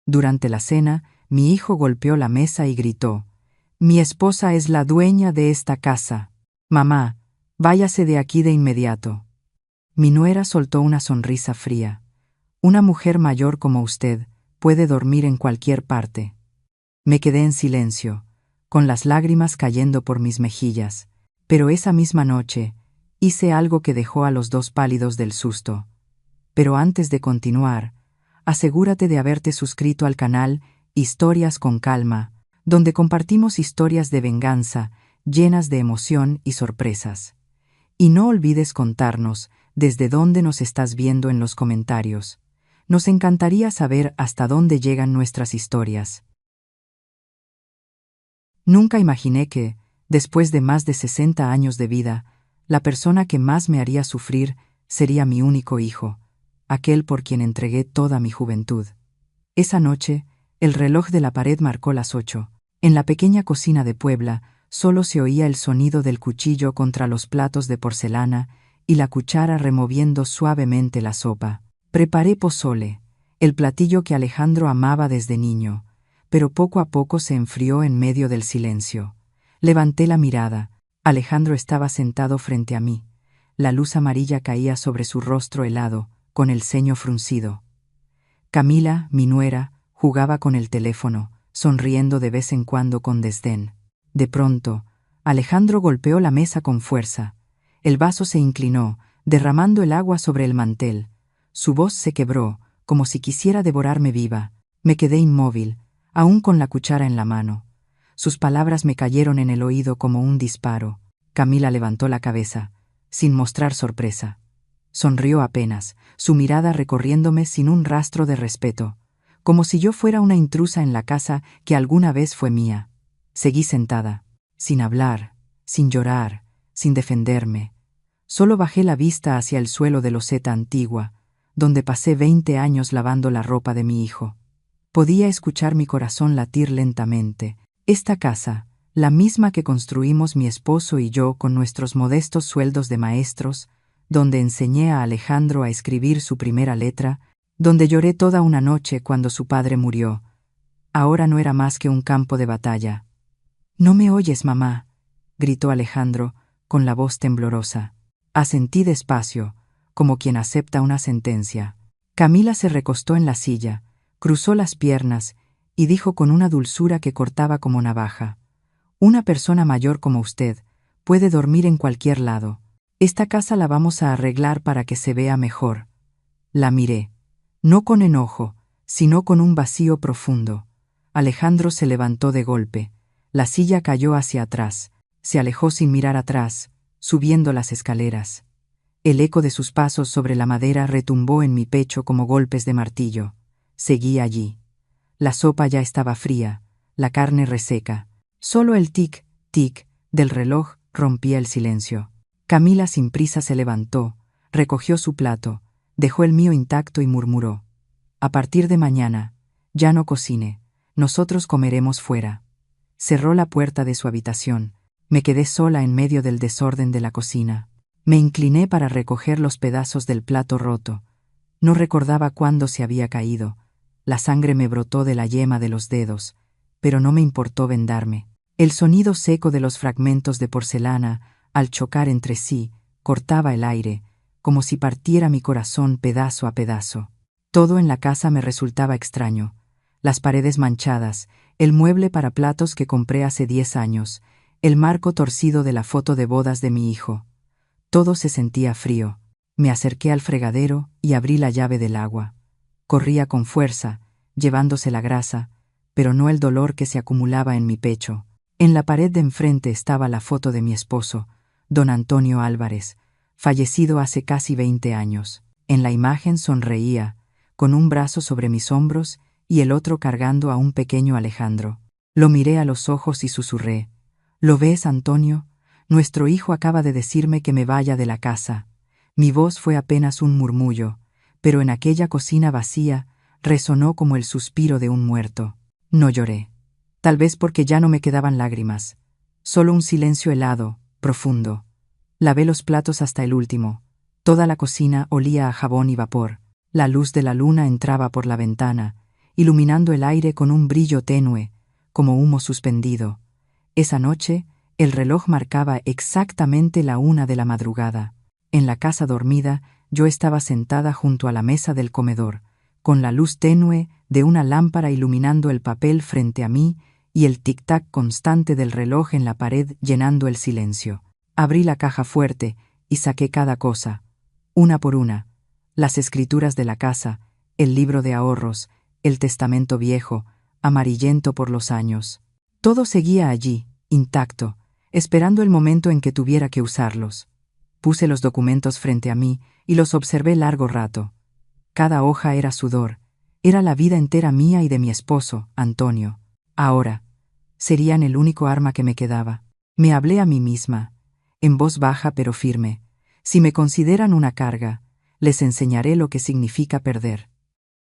Durante la cena, mi hijo golpeó la mesa y gritó: «Mi esposa es la dueña de esta casa. Mamá, váyase de aquí de inmediato». Mi nuera soltó una sonrisa fría. «Una mujer mayor como usted puede dormir en cualquier parte». Me quedé en silencio, con las lágrimas cayendo por mis mejillas, pero esa misma noche hice algo que dejó a los dos pálidos del susto. Pero antes de continuar, asegúrate de haberte suscrito al canal Historias con Calma, donde compartimos historias de venganza llenas de emoción y sorpresas. Y no olvides contarnos desde dónde nos estás viendo en los comentarios. Nos encantaría saber hasta dónde llegan nuestras historias. Nunca imaginé que, después de más de 60 años de vida, la persona que más me haría sufrir sería mi único hijo, aquel por quien entregué toda mi juventud. Esa noche, el reloj de la pared marcó las 8. En la pequeña cocina de Puebla, solo se oía el sonido del cuchillo contra los platos de porcelana y la cuchara removiendo suavemente la sopa. Preparé pozole, el platillo que Alejandro amaba desde niño, pero poco a poco se enfrió en medio del silencio. Levanté la mirada. Alejandro estaba sentado frente a mí. La luz amarilla caía sobre su rostro helado, con el ceño fruncido. Camila, mi nuera, jugaba con el teléfono, sonriendo de vez en cuando con desdén. De pronto, Alejandro golpeó la mesa con fuerza. El vaso se inclinó, derramando el agua sobre el mantel. Su voz se quebró, como si quisiera devorarme viva. Me quedé inmóvil, aún con la cuchara en la mano. Sus palabras me cayeron en el oído como un disparo. Camila levantó la cabeza, sin mostrar sorpresa. Sonrió apenas, su mirada recorriéndome sin un rastro de respeto, como si yo fuera una intrusa en la casa que alguna vez fue mía. Seguí sentada, sin hablar, sin llorar, sin defenderme. Solo bajé la vista hacia el suelo de loseta antigua, donde pasé 20 años lavando la ropa de mi hijo. Podía escuchar mi corazón latir lentamente. Esta casa, la misma que construimos mi esposo y yo con nuestros modestos sueldos de maestros, donde enseñé a Alejandro a escribir su primera letra, donde lloré toda una noche cuando su padre murió, ahora no era más que un campo de batalla. «¿No me oyes, mamá?», gritó Alejandro, con la voz temblorosa. Asentí despacio, como quien acepta una sentencia. Camila se recostó en la silla, cruzó las piernas y dijo con una dulzura que cortaba como navaja: «Una persona mayor como usted puede dormir en cualquier lado. Esta casa la vamos a arreglar para que se vea mejor». La miré, no con enojo, sino con un vacío profundo. Alejandro se levantó de golpe. La silla cayó hacia atrás, se alejó sin mirar atrás, subiendo las escaleras. El eco de sus pasos sobre la madera retumbó en mi pecho como golpes de martillo. Seguí allí. La sopa ya estaba fría, la carne reseca. Solo el tic-tic del reloj rompía el silencio. Camila sin prisa se levantó, recogió su plato, dejó el mío intacto y murmuró: «A partir de mañana, ya no cocine, nosotros comeremos fuera». Cerró la puerta de su habitación. Me quedé sola en medio del desorden de la cocina. Me incliné para recoger los pedazos del plato roto. No recordaba cuándo se había caído. La sangre me brotó de la yema de los dedos, pero no me importó vendarme. El sonido seco de los fragmentos de porcelana, al chocar entre sí, cortaba el aire, como si partiera mi corazón pedazo a pedazo. Todo en la casa me resultaba extraño. Las paredes manchadas, el mueble para platos que compré hace 10 años, el marco torcido de la foto de bodas de mi hijo. Todo se sentía frío. Me acerqué al fregadero y abrí la llave del agua. Corría con fuerza, llevándose la grasa, pero no el dolor que se acumulaba en mi pecho. En la pared de enfrente estaba la foto de mi esposo, don Antonio Álvarez, fallecido hace casi 20 años. En la imagen sonreía, con un brazo sobre mis hombros y el otro cargando a un pequeño Alejandro. Lo miré a los ojos y susurré: «¿Lo ves, Antonio? Nuestro hijo acaba de decirme que me vaya de la casa». Mi voz fue apenas un murmullo, pero en aquella cocina vacía resonó como el suspiro de un muerto. No lloré. Tal vez porque ya no me quedaban lágrimas. Solo un silencio helado, profundo. Lavé los platos hasta el último. Toda la cocina olía a jabón y vapor. La luz de la luna entraba por la ventana, iluminando el aire con un brillo tenue, como humo suspendido. Esa noche, el reloj marcaba exactamente la 1 de la madrugada. En la casa dormida, yo estaba sentada junto a la mesa del comedor, con la luz tenue de una lámpara iluminando el papel frente a mí y el tic-tac constante del reloj en la pared llenando el silencio. Abrí la caja fuerte y saqué cada cosa, una por una: las escrituras de la casa, el libro de ahorros, el testamento viejo, amarillento por los años. Todo seguía allí, intacto, esperando el momento en que tuviera que usarlos. Puse los documentos frente a mí y los observé largo rato. Cada hoja era sudor, era la vida entera mía y de mi esposo, Antonio. Ahora, serían el único arma que me quedaba. Me hablé a mí misma, en voz baja pero firme: si me consideran una carga, les enseñaré lo que significa perder.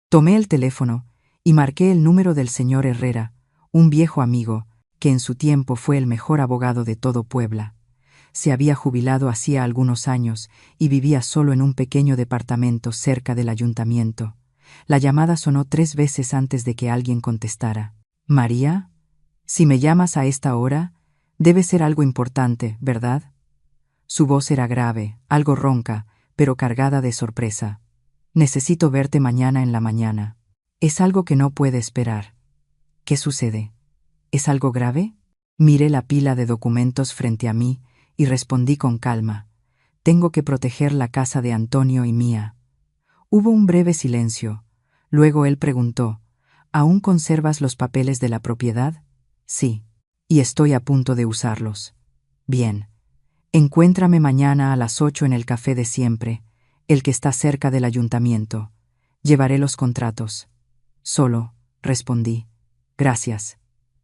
Tomé el teléfono y marqué el número del señor Herrera, un viejo amigo, que en su tiempo fue el mejor abogado de todo Puebla. Se había jubilado hacía algunos años y vivía solo en un pequeño departamento cerca del ayuntamiento. La llamada sonó 3 veces antes de que alguien contestara. «María, si me llamas a esta hora, debe ser algo importante, ¿verdad?». Su voz era grave, algo ronca, pero cargada de sorpresa. «Necesito verte mañana en la mañana. Es algo que no puede esperar». «¿Qué sucede? ¿Es algo grave?». Miré la pila de documentos frente a mí y respondí con calma: «Tengo que proteger la casa de Antonio y mía». Hubo un breve silencio. Luego él preguntó: «¿Aún conservas los papeles de la propiedad?». «Sí, y estoy a punto de usarlos». «Bien. Encuéntrame mañana a las 8 en el café de siempre, el que está cerca del ayuntamiento. Llevaré los contratos». «Solo», respondí. «Gracias».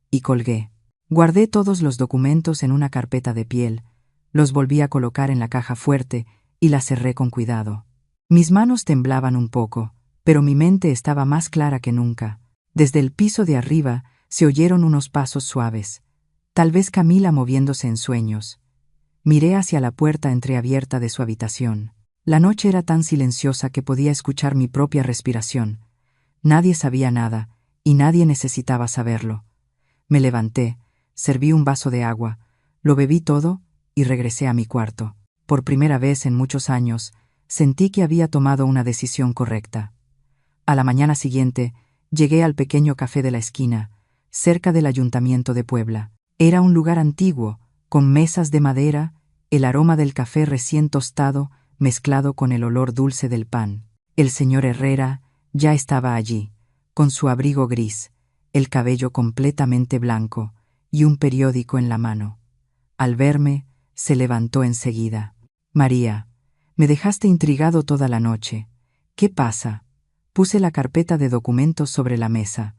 Y colgué. Guardé todos los documentos en una carpeta de piel, los volví a colocar en la caja fuerte y la cerré con cuidado. Mis manos temblaban un poco, pero mi mente estaba más clara que nunca. Desde el piso de arriba se oyeron unos pasos suaves, tal vez Camila moviéndose en sueños. Miré hacia la puerta entreabierta de su habitación. La noche era tan silenciosa que podía escuchar mi propia respiración. Nadie sabía nada, y nadie necesitaba saberlo. Me levanté, serví un vaso de agua, lo bebí todo y regresé a mi cuarto. Por primera vez en muchos años, sentí que había tomado una decisión correcta. A la mañana siguiente, llegué al pequeño café de la esquina, cerca del ayuntamiento de Puebla. Era un lugar antiguo, con mesas de madera, el aroma del café recién tostado mezclado con el olor dulce del pan. El señor Herrera ya estaba allí, con su abrigo gris, el cabello completamente blanco y un periódico en la mano. Al verme, se levantó enseguida. «María, me dejaste intrigado toda la noche. ¿Qué pasa?». Puse la carpeta de documentos sobre la mesa.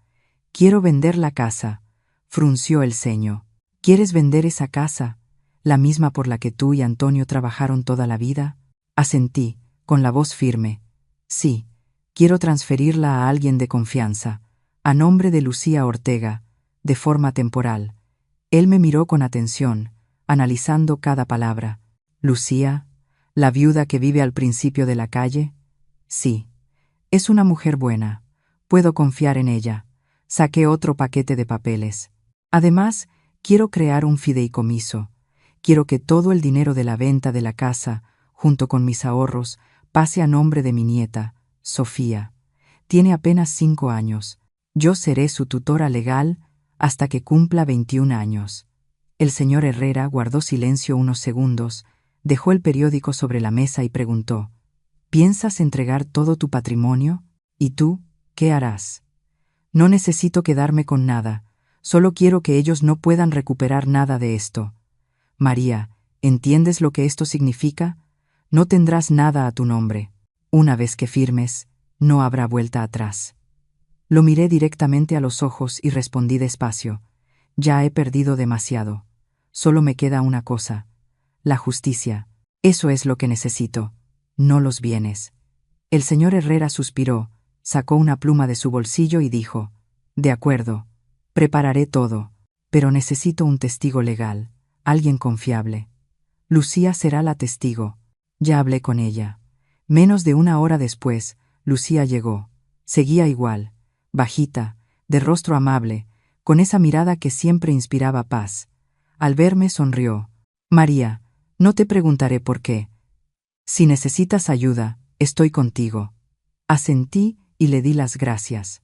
«Quiero vender la casa», frunció el ceño. «¿Quieres vender esa casa, la misma por la que tú y Antonio trabajaron toda la vida?». Asentí, con la voz firme. «Sí, quiero transferirla a alguien de confianza, a nombre de Lucía Ortega, de forma temporal». Él me miró con atención, analizando cada palabra. «¿Lucía, la viuda que vive al principio de la calle?». «Sí. Es una mujer buena. Puedo confiar en ella». Saqué otro paquete de papeles. «Además, quiero crear un fideicomiso. Quiero que todo el dinero de la venta de la casa, junto con mis ahorros, pase a nombre de mi nieta, Sofía. Tiene apenas 5 años. Yo seré su tutora legal hasta que cumpla 21 años». El señor Herrera guardó silencio unos segundos, dejó el periódico sobre la mesa y preguntó: «¿Piensas entregar todo tu patrimonio? ¿Y tú, qué harás?». «No necesito quedarme con nada, solo quiero que ellos no puedan recuperar nada de esto». «María, ¿entiendes lo que esto significa? No tendrás nada a tu nombre. Una vez que firmes, no habrá vuelta atrás». Lo miré directamente a los ojos y respondí despacio: «Ya he perdido demasiado. Solo me queda una cosa: la justicia. Eso es lo que necesito, no los bienes». El señor Herrera suspiró, sacó una pluma de su bolsillo y dijo: «De acuerdo, prepararé todo, pero necesito un testigo legal, alguien confiable». «Lucía será la testigo. Ya hablé con ella». Menos de 1 hora después, Lucía llegó. Seguía igual, bajita, de rostro amable, con esa mirada que siempre inspiraba paz. Al verme sonrió. María, no te preguntaré por qué. Si necesitas ayuda, estoy contigo. Asentí y le di las gracias.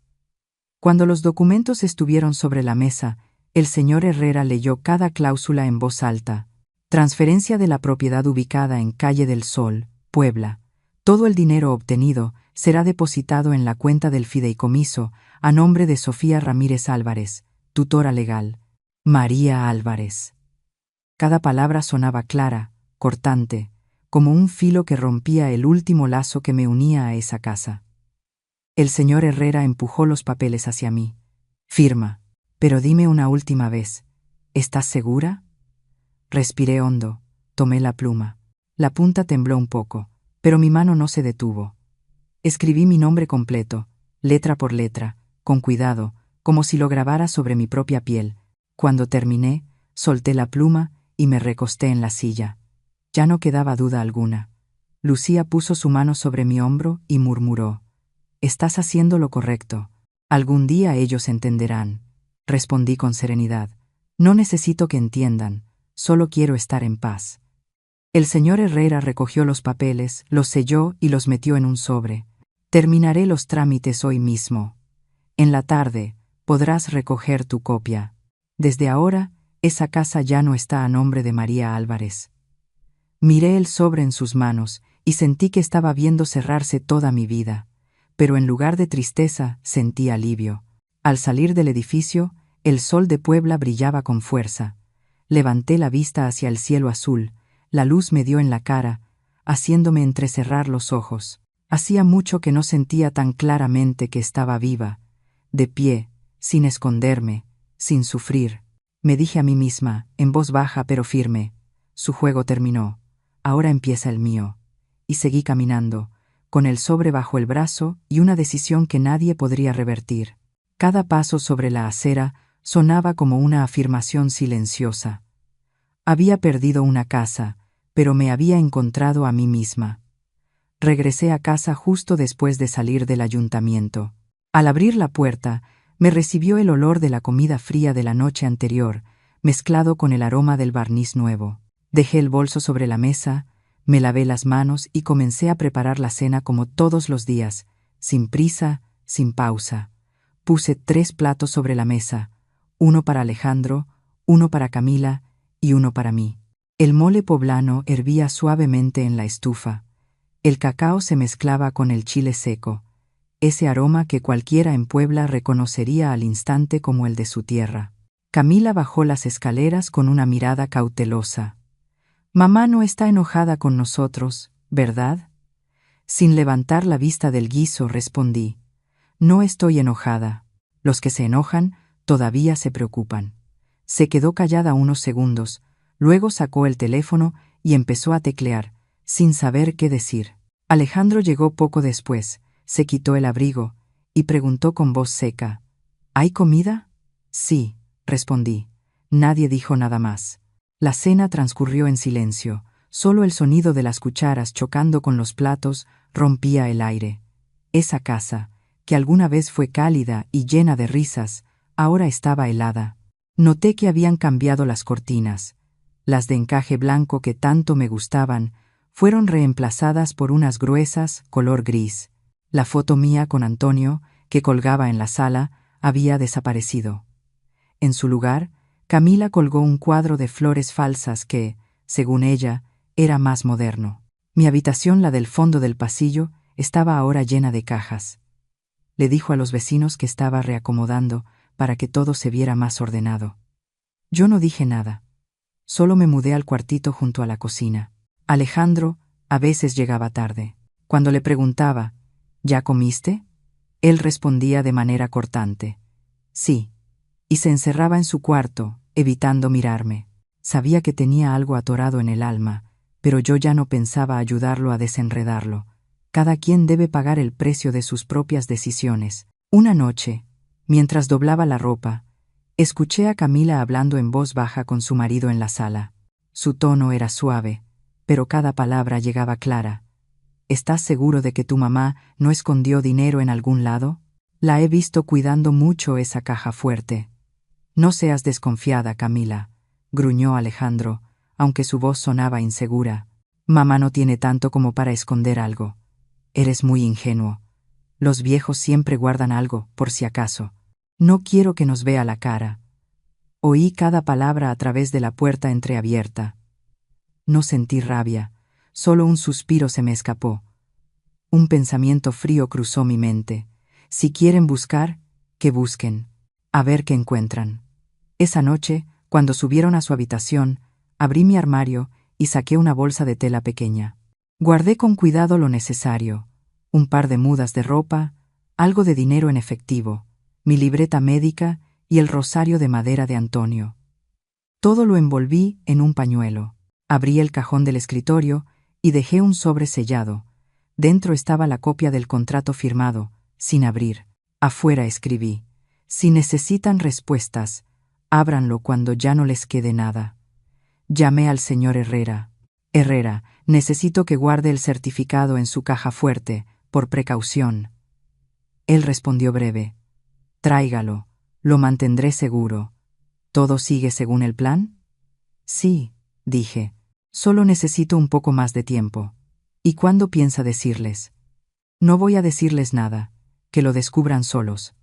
Cuando los documentos estuvieron sobre la mesa, el señor Herrera leyó cada cláusula en voz alta. Transferencia de la propiedad ubicada en Calle del Sol, Puebla. Todo el dinero obtenido será depositado en la cuenta del fideicomiso a nombre de Sofía Ramírez Álvarez, tutora legal. María Álvarez. Cada palabra sonaba clara, cortante, como un filo que rompía el último lazo que me unía a esa casa. El señor Herrera empujó los papeles hacia mí. Firma. Pero dime una última vez, ¿estás segura? Respiré hondo, tomé la pluma. La punta tembló un poco, pero mi mano no se detuvo. Escribí mi nombre completo, letra por letra, con cuidado, como si lo grabara sobre mi propia piel. Cuando terminé, solté la pluma y me recosté en la silla. Ya no quedaba duda alguna. Lucía puso su mano sobre mi hombro y murmuró: «Estás haciendo lo correcto. Algún día ellos entenderán». Respondí con serenidad: «No necesito que entiendan, solo quiero estar en paz». El señor Herrera recogió los papeles, los selló y los metió en un sobre. «Terminaré los trámites hoy mismo. En la tarde podrás recoger tu copia. Desde ahora, esa casa ya no está a nombre de María Álvarez». Miré el sobre en sus manos y sentí que estaba viendo cerrarse toda mi vida, pero en lugar de tristeza sentí alivio. Al salir del edificio, el sol de Puebla brillaba con fuerza. Levanté la vista hacia el cielo azul, la luz me dio en la cara, haciéndome entrecerrar los ojos. Hacía mucho que no sentía tan claramente que estaba viva, de pie, sin esconderme, sin sufrir. Me dije a mí misma, en voz baja pero firme: «Su juego terminó, ahora empieza el mío». Y seguí caminando, con el sobre bajo el brazo y una decisión que nadie podría revertir. Cada paso sobre la acera sonaba como una afirmación silenciosa. Había perdido una casa, pero me había encontrado a mí misma. Regresé a casa justo después de salir del ayuntamiento. Al abrir la puerta, me recibió el olor de la comida fría de la noche anterior, mezclado con el aroma del barniz nuevo. Dejé el bolso sobre la mesa, me lavé las manos y comencé a preparar la cena como todos los días, sin prisa, sin pausa. Puse 3 platos sobre la mesa, uno para Alejandro, uno para Camila y uno para mí. El mole poblano hervía suavemente en la estufa. El cacao se mezclaba con el chile seco, ese aroma que cualquiera en Puebla reconocería al instante como el de su tierra. Camila bajó las escaleras con una mirada cautelosa. «Mamá no está enojada con nosotros, ¿verdad?». Sin levantar la vista del guiso respondí: «No estoy enojada. Los que se enojan todavía se preocupan». Se quedó callada unos segundos, luego sacó el teléfono y empezó a teclear, sin saber qué decir. Alejandro llegó poco después, se quitó el abrigo y preguntó con voz seca: «¿Hay comida?». «Sí», respondí. Nadie dijo nada más. La cena transcurrió en silencio, solo el sonido de las cucharas chocando con los platos rompía el aire. Esa casa, que alguna vez fue cálida y llena de risas, ahora estaba helada. Noté que habían cambiado las cortinas. Las de encaje blanco que tanto me gustaban fueron reemplazadas por unas gruesas, color gris. La foto mía con Antonio, que colgaba en la sala, había desaparecido. En su lugar, Camila colgó un cuadro de flores falsas que, según ella, era más moderno. Mi habitación, la del fondo del pasillo, estaba ahora llena de cajas. Le dijo a los vecinos que estaba reacomodando para que todo se viera más ordenado. Yo no dije nada. Solo me mudé al cuartito junto a la cocina. Alejandro a veces llegaba tarde. Cuando le preguntaba: «¿Ya comiste?», él respondía de manera cortante: «Sí», y se encerraba en su cuarto, evitando mirarme. Sabía que tenía algo atorado en el alma, pero yo ya no pensaba ayudarlo a desenredarlo. Cada quien debe pagar el precio de sus propias decisiones. Una noche, mientras doblaba la ropa, escuché a Camila hablando en voz baja con su marido en la sala. Su tono era suave, pero cada palabra llegaba clara. «¿Estás seguro de que tu mamá no escondió dinero en algún lado?». La he visto cuidando mucho esa caja fuerte. No seas desconfiada, Camila, gruñó Alejandro, aunque su voz sonaba insegura. Mamá no tiene tanto como para esconder algo. Eres muy ingenuo. Los viejos siempre guardan algo, por si acaso. No quiero que nos vea la cara. Oí cada palabra a través de la puerta entreabierta. No sentí rabia, solo un suspiro se me escapó. Un pensamiento frío cruzó mi mente. Si quieren buscar, que busquen. A ver qué encuentran. Esa noche, cuando subieron a su habitación, abrí mi armario y saqué una bolsa de tela pequeña. Guardé con cuidado lo necesario: un par de mudas de ropa, algo de dinero en efectivo, mi libreta médica y el rosario de madera de Antonio. Todo lo envolví en un pañuelo. Abrí el cajón del escritorio y dejé un sobre sellado. Dentro estaba la copia del contrato firmado, sin abrir. Afuera escribí: si necesitan respuestas, ábranlo cuando ya no les quede nada. Llamé al señor Herrera. Herrera, necesito que guarde el certificado en su caja fuerte, por precaución. Él respondió breve: tráigalo, lo mantendré seguro. ¿Todo sigue según el plan? Sí, dije. Solo necesito un poco más de tiempo. ¿Y cuándo piensa decirles? No voy a decirles nada, que lo descubran solos.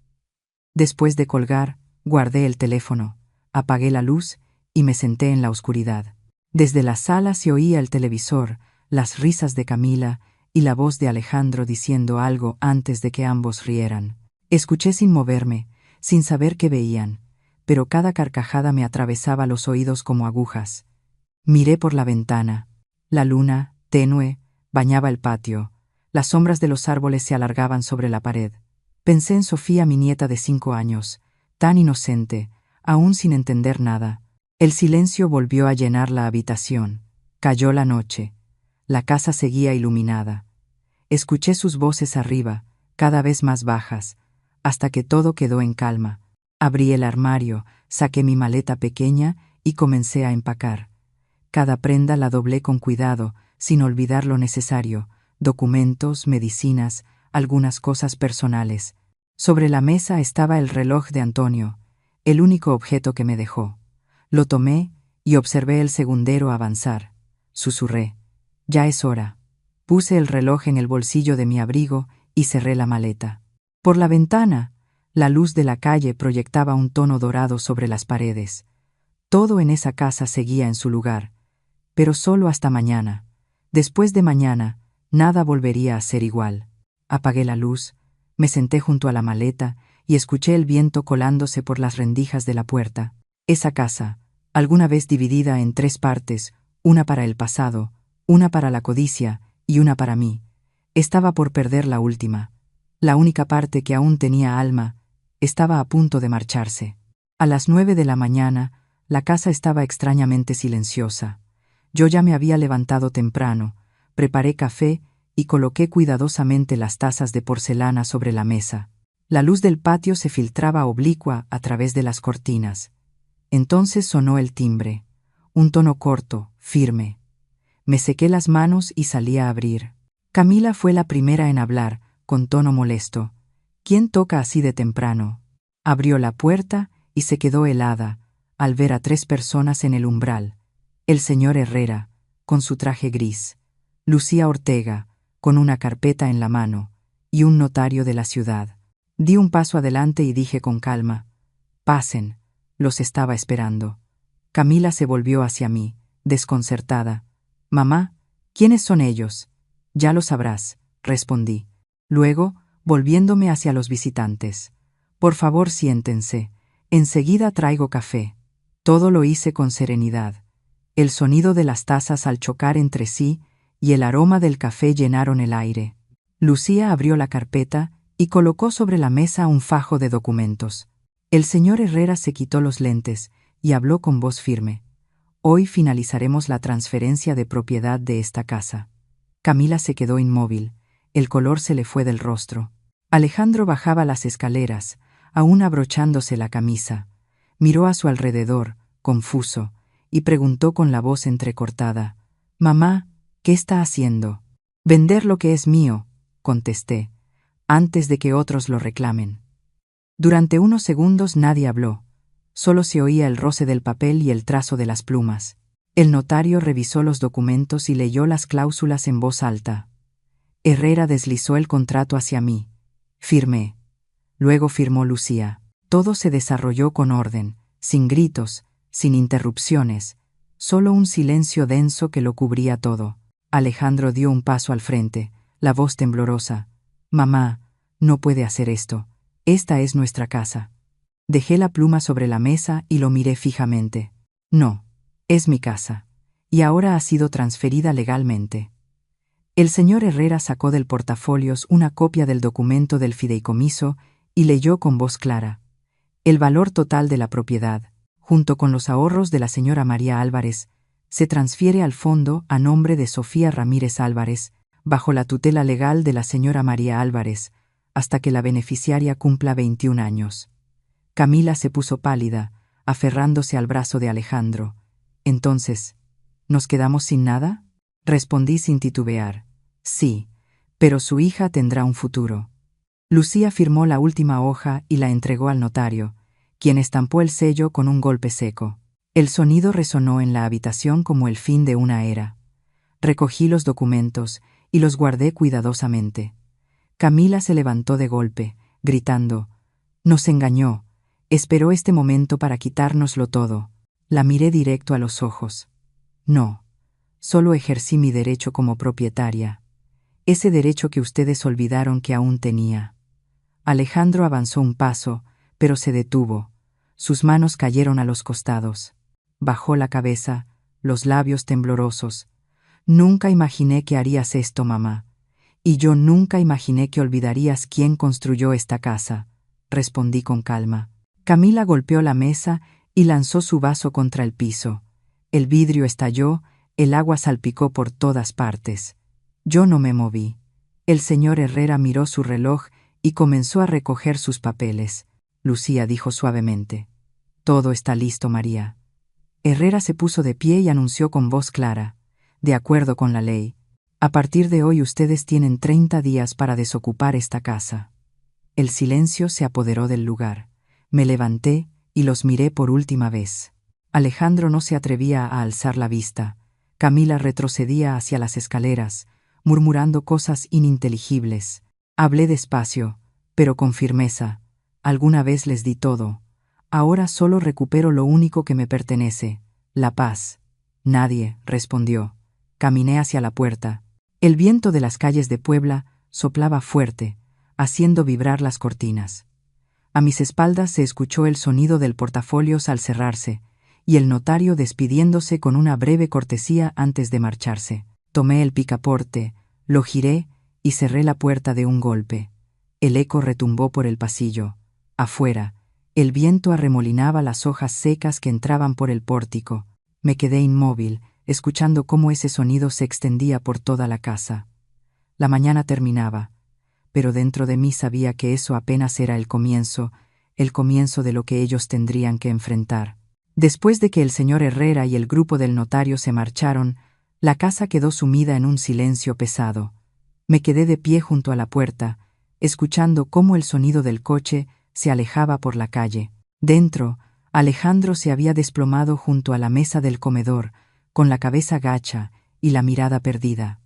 Después de colgar, guardé el teléfono, apagué la luz y me senté en la oscuridad. Desde la sala se oía el televisor, las risas de Camila y la voz de Alejandro diciendo algo antes de que ambos rieran. Escuché sin moverme, sin saber qué veían, pero cada carcajada me atravesaba los oídos como agujas. Miré por la ventana. La luna, tenue, bañaba el patio. Las sombras de los árboles se alargaban sobre la pared. Pensé en Sofía, mi nieta de 5 años, tan inocente, aún sin entender nada. El silencio volvió a llenar la habitación. Cayó la noche. La casa seguía iluminada. Escuché sus voces arriba, cada vez más bajas, hasta que todo quedó en calma. Abrí el armario, saqué mi maleta pequeña y comencé a empacar. Cada prenda la doblé con cuidado, sin olvidar lo necesario: documentos, medicinas, algunas cosas personales. Sobre la mesa estaba el reloj de Antonio, el único objeto que me dejó. Lo tomé y observé el segundero avanzar. Susurré: ya es hora. Puse el reloj en el bolsillo de mi abrigo y cerré la maleta. Por la ventana, la luz de la calle proyectaba un tono dorado sobre las paredes. Todo en esa casa seguía en su lugar, pero solo hasta mañana. Después de mañana, nada volvería a ser igual. Apagué la luz, me senté junto a la maleta y escuché el viento colándose por las rendijas de la puerta. Esa casa, alguna vez dividida en 3 partes, una para el pasado, una para la codicia y una para mí, estaba por perder la última. La única parte que aún tenía alma estaba a punto de marcharse. A las 9 de la mañana, la casa estaba extrañamente silenciosa. Yo ya me había levantado temprano, preparé café y coloqué cuidadosamente las tazas de porcelana sobre la mesa. La luz del patio se filtraba oblicua a través de las cortinas. Entonces sonó el timbre, un tono corto, firme. Me sequé las manos y salí a abrir. Camila fue la primera en hablar, con tono molesto. ¿Quién toca así de temprano? Abrió la puerta y se quedó helada al ver a 3 personas en el umbral: el señor Herrera, con su traje gris; Lucía Ortega, con una carpeta en la mano; y un notario de la ciudad. Di un paso adelante y dije con calma: pasen, los estaba esperando. Camila se volvió hacia mí, desconcertada. Mamá, ¿quiénes son ellos? Ya lo sabrás, respondí. Luego, volviéndome hacia los visitantes: por favor, siéntense, enseguida traigo café. Todo lo hice con serenidad. El sonido de las tazas al chocar entre sí y el aroma del café llenaron el aire. Lucía abrió la carpeta y colocó sobre la mesa un fajo de documentos. El señor Herrera se quitó los lentes y habló con voz firme: hoy finalizaremos la transferencia de propiedad de esta casa. Camila se quedó inmóvil, el color se le fue del rostro. Alejandro bajaba las escaleras, aún abrochándose la camisa. Miró a su alrededor, confuso, y preguntó con la voz entrecortada: mamá, ¿qué está haciendo? Vender lo que es mío, contesté. antes de que otros lo reclamen. Durante unos segundos nadie habló. Solo se oía el roce del papel y el trazo de las plumas. El notario revisó los documentos y leyó las cláusulas en voz alta. Herrera deslizó el contrato hacia mí. Firmé. Luego firmó Lucía. Todo se desarrolló con orden, sin gritos, sin interrupciones, solo un silencio denso que lo cubría todo. Alejandro dio un paso al frente, la voz temblorosa. «Mamá, no puede hacer esto. Esta es nuestra casa». Dejé la pluma sobre la mesa y lo miré fijamente. «No, es mi casa. Y ahora ha sido transferida legalmente». El señor Herrera sacó del portafolios una copia del documento del fideicomiso y leyó con voz clara. El valor total de la propiedad, junto con los ahorros de la señora María Álvarez, se transfiere al fondo a nombre de Sofía Ramírez Álvarez, bajo la tutela legal de la señora María Álvarez, hasta que la beneficiaria cumpla 21 años. Camila se puso pálida, aferrándose al brazo de Alejandro. «Entonces, ¿nos quedamos sin nada?», respondí sin titubear. «Sí, pero su hija tendrá un futuro». Lucía firmó la última hoja y la entregó al notario, quien estampó el sello con un golpe seco. El sonido resonó en la habitación como el fin de una era. Recogí los documentos y los guardé cuidadosamente. Camila se levantó de golpe, gritando: «Nos engañó. Esperó este momento para quitárnoslo todo». La miré directo a los ojos. «No, solo ejercí mi derecho como propietaria. Ese derecho que ustedes olvidaron que aún tenía». Alejandro avanzó un paso, pero se detuvo. Sus manos cayeron a los costados. Bajó la cabeza, los labios temblorosos. «Nunca imaginé que harías esto, mamá. Y yo nunca imaginé que olvidarías quién construyó esta casa», respondí con calma. Camila golpeó la mesa y lanzó su vaso contra el piso. El vidrio estalló, el agua salpicó por todas partes. Yo no me moví. El señor Herrera miró su reloj y comenzó a recoger sus papeles. Lucía dijo suavemente: «Todo está listo, María». Herrera se puso de pie y anunció con voz clara: «De acuerdo con la ley, a partir de hoy ustedes tienen 30 días para desocupar esta casa». El silencio se apoderó del lugar. Me levanté y los miré por última vez. Alejandro no se atrevía a alzar la vista. Camila retrocedía hacia las escaleras, murmurando cosas ininteligibles. Hablé despacio, pero con firmeza. «Alguna vez les di todo. Ahora solo recupero lo único que me pertenece, la paz». «Nadie», respondió. Caminé hacia la puerta. El viento de las calles de Puebla soplaba fuerte, haciendo vibrar las cortinas. A mis espaldas se escuchó el sonido del portafolios al cerrarse, y el notario despidiéndose con una breve cortesía antes de marcharse. Tomé el picaporte, lo giré y cerré la puerta de un golpe. El eco retumbó por el pasillo. Afuera, el viento arremolinaba las hojas secas que entraban por el pórtico. Me quedé inmóvil, escuchando cómo ese sonido se extendía por toda la casa. La mañana terminaba, pero dentro de mí sabía que eso apenas era el comienzo de lo que ellos tendrían que enfrentar. Después de que el señor Herrera y el grupo del notario se marcharon, la casa quedó sumida en un silencio pesado. Me quedé de pie junto a la puerta, escuchando cómo el sonido del coche se alejaba por la calle. Dentro, Alejandro se había desplomado junto a la mesa del comedor, con la cabeza gacha y la mirada perdida.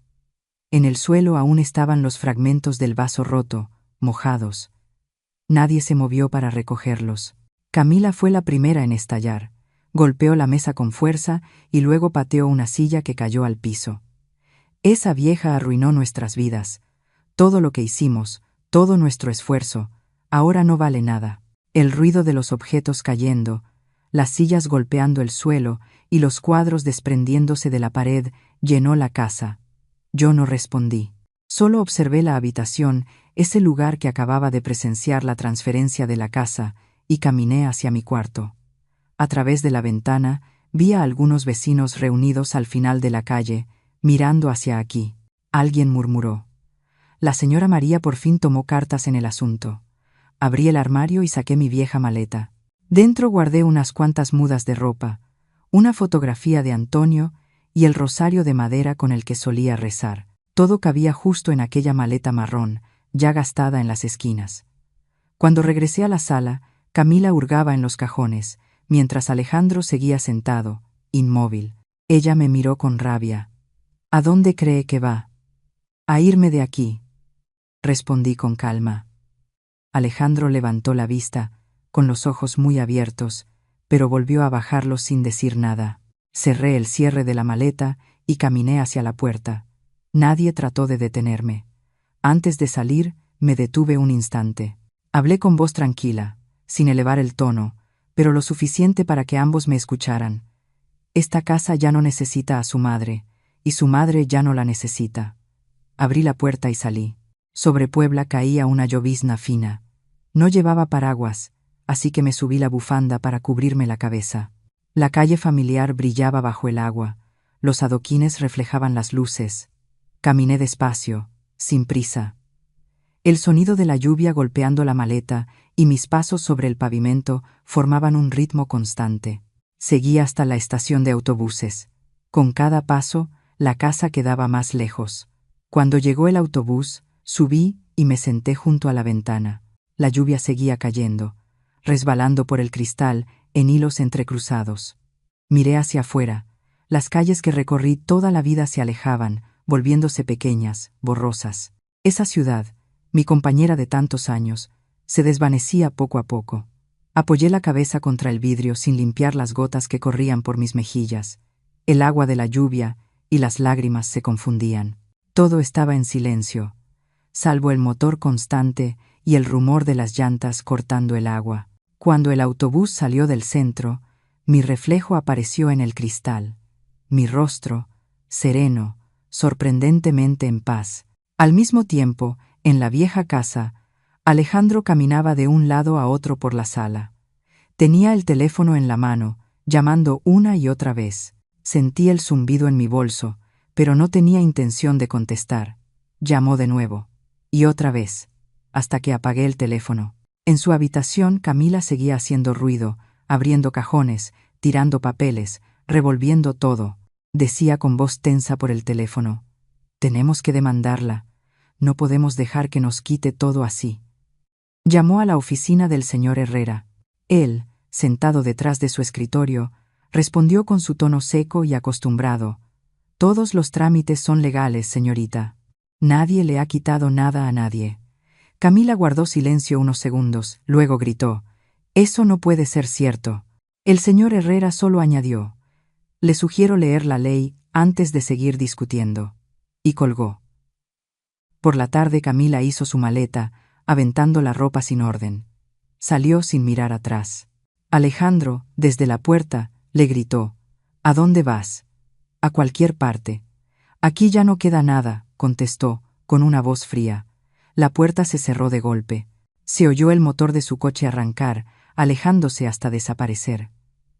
En el suelo aún estaban los fragmentos del vaso roto, mojados. Nadie se movió para recogerlos. Camila fue la primera en estallar. Golpeó la mesa con fuerza y luego pateó una silla que cayó al piso. «Esa vieja arruinó nuestras vidas. Todo lo que hicimos, todo nuestro esfuerzo, ahora no vale nada». El ruido de los objetos cayendo, las sillas golpeando el suelo y los cuadros desprendiéndose de la pared llenó la casa. Yo no respondí. Solo observé la habitación, ese lugar que acababa de presenciar la transferencia de la casa, y caminé hacia mi cuarto. A través de la ventana vi a algunos vecinos reunidos al final de la calle, mirando hacia aquí. Alguien murmuró: «La señora María por fin tomó cartas en el asunto». Abrí el armario y saqué mi vieja maleta. Dentro guardé unas cuantas mudas de ropa, una fotografía de Antonio y el rosario de madera con el que solía rezar. Todo cabía justo en aquella maleta marrón, ya gastada en las esquinas. Cuando regresé a la sala, Camila hurgaba en los cajones, mientras Alejandro seguía sentado, inmóvil. Ella me miró con rabia. ¿A dónde cree que va? A irme de aquí, respondí con calma. Alejandro levantó la vista, con los ojos muy abiertos, pero volvió a bajarlos sin decir nada. Cerré el cierre de la maleta y caminé hacia la puerta. Nadie trató de detenerme. Antes de salir, me detuve un instante. Hablé con voz tranquila, sin elevar el tono, pero lo suficiente para que ambos me escucharan. Esta casa ya no necesita a su madre, y su madre ya no la necesita. Abrí la puerta y salí. Sobre Puebla caía una llovizna fina. No llevaba paraguas, así que me subí la bufanda para cubrirme la cabeza. La calle familiar brillaba bajo el agua, los adoquines reflejaban las luces. Caminé despacio, sin prisa. El sonido de la lluvia golpeando la maleta y mis pasos sobre el pavimento formaban un ritmo constante. Seguí hasta la estación de autobuses. Con cada paso, la casa quedaba más lejos. Cuando llegó el autobús, subí y me senté junto a la ventana. La lluvia seguía cayendo, resbalando por el cristal en hilos entrecruzados. Miré hacia afuera. Las calles que recorrí toda la vida se alejaban, volviéndose pequeñas, borrosas. Esa ciudad, mi compañera de tantos años, se desvanecía poco a poco. Apoyé la cabeza contra el vidrio sin limpiar las gotas que corrían por mis mejillas. El agua de la lluvia y las lágrimas se confundían. Todo estaba en silencio, salvo el motor constante y el rumor de las llantas cortando el agua. Cuando el autobús salió del centro, mi reflejo apareció en el cristal. Mi rostro, sereno, sorprendentemente en paz. Al mismo tiempo, en la vieja casa, Alejandro caminaba de un lado a otro por la sala. Tenía el teléfono en la mano, llamando una y otra vez. Sentí el zumbido en mi bolso, pero no tenía intención de contestar. Llamó de nuevo. Y otra vez, hasta que apagué el teléfono. En su habitación, Camila seguía haciendo ruido, abriendo cajones, tirando papeles, revolviendo todo. Decía con voz tensa por el teléfono: «Tenemos que demandarla. No podemos dejar que nos quite todo así». Llamó a la oficina del señor Herrera. Él, sentado detrás de su escritorio, respondió con su tono seco y acostumbrado: «Todos los trámites son legales, señorita. Nadie le ha quitado nada a nadie». Camila guardó silencio unos segundos, luego gritó: «Eso no puede ser cierto». El señor Herrera solo añadió: «Le sugiero leer la ley antes de seguir discutiendo». Y colgó. Por la tarde Camila hizo su maleta, aventando la ropa sin orden. Salió sin mirar atrás. Alejandro, desde la puerta, le gritó: «¿A dónde vas?» «A cualquier parte». «Aquí ya no queda nada», contestó, con una voz fría. La puerta se cerró de golpe. Se oyó el motor de su coche arrancar, alejándose hasta desaparecer.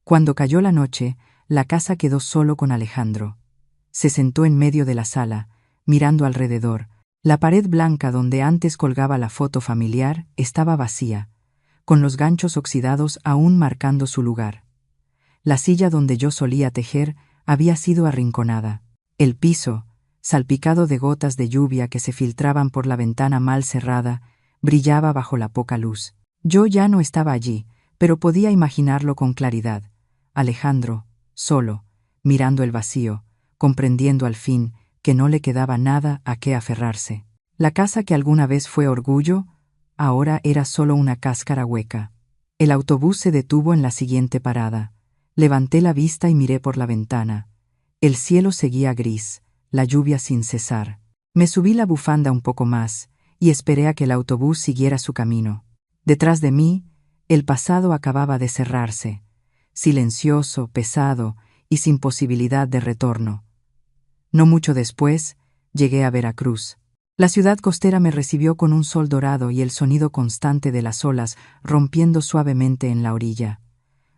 Cuando cayó la noche, la casa quedó solo con Alejandro. Se sentó en medio de la sala, mirando alrededor. La pared blanca donde antes colgaba la foto familiar estaba vacía, con los ganchos oxidados aún marcando su lugar. La silla donde yo solía tejer había sido arrinconada. El piso, salpicado de gotas de lluvia que se filtraban por la ventana mal cerrada, brillaba bajo la poca luz. Yo ya no estaba allí, pero podía imaginarlo con claridad. Alejandro, solo, mirando el vacío, comprendiendo al fin que no le quedaba nada a qué aferrarse. La casa que alguna vez fue orgullo, ahora era solo una cáscara hueca. El autobús se detuvo en la siguiente parada. Levanté la vista y miré por la ventana. El cielo seguía gris, la lluvia sin cesar. Me subí la bufanda un poco más y esperé a que el autobús siguiera su camino. Detrás de mí, el pasado acababa de cerrarse, silencioso, pesado y sin posibilidad de retorno. No mucho después, llegué a Veracruz. La ciudad costera me recibió con un sol dorado y el sonido constante de las olas rompiendo suavemente en la orilla.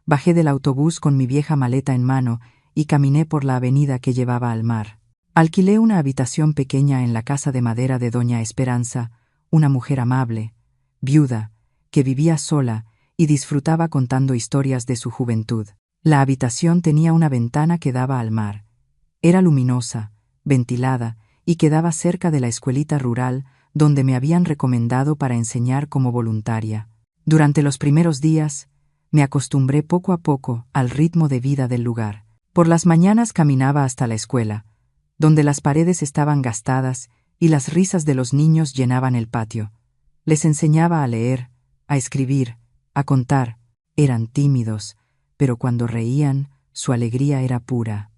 Bajé del autobús con mi vieja maleta en mano y caminé por la avenida que llevaba al mar. Alquilé una habitación pequeña en la casa de madera de doña Esperanza, una mujer amable, viuda, que vivía sola y disfrutaba contando historias de su juventud. La habitación tenía una ventana que daba al mar. Era luminosa, ventilada y quedaba cerca de la escuelita rural donde me habían recomendado para enseñar como voluntaria. Durante los primeros días, me acostumbré poco a poco al ritmo de vida del lugar. Por las mañanas caminaba hasta la escuela, donde las paredes estaban gastadas y las risas de los niños llenaban el patio. Les enseñaba a leer, a escribir, a contar. Eran tímidos, pero cuando reían, su alegría era pura.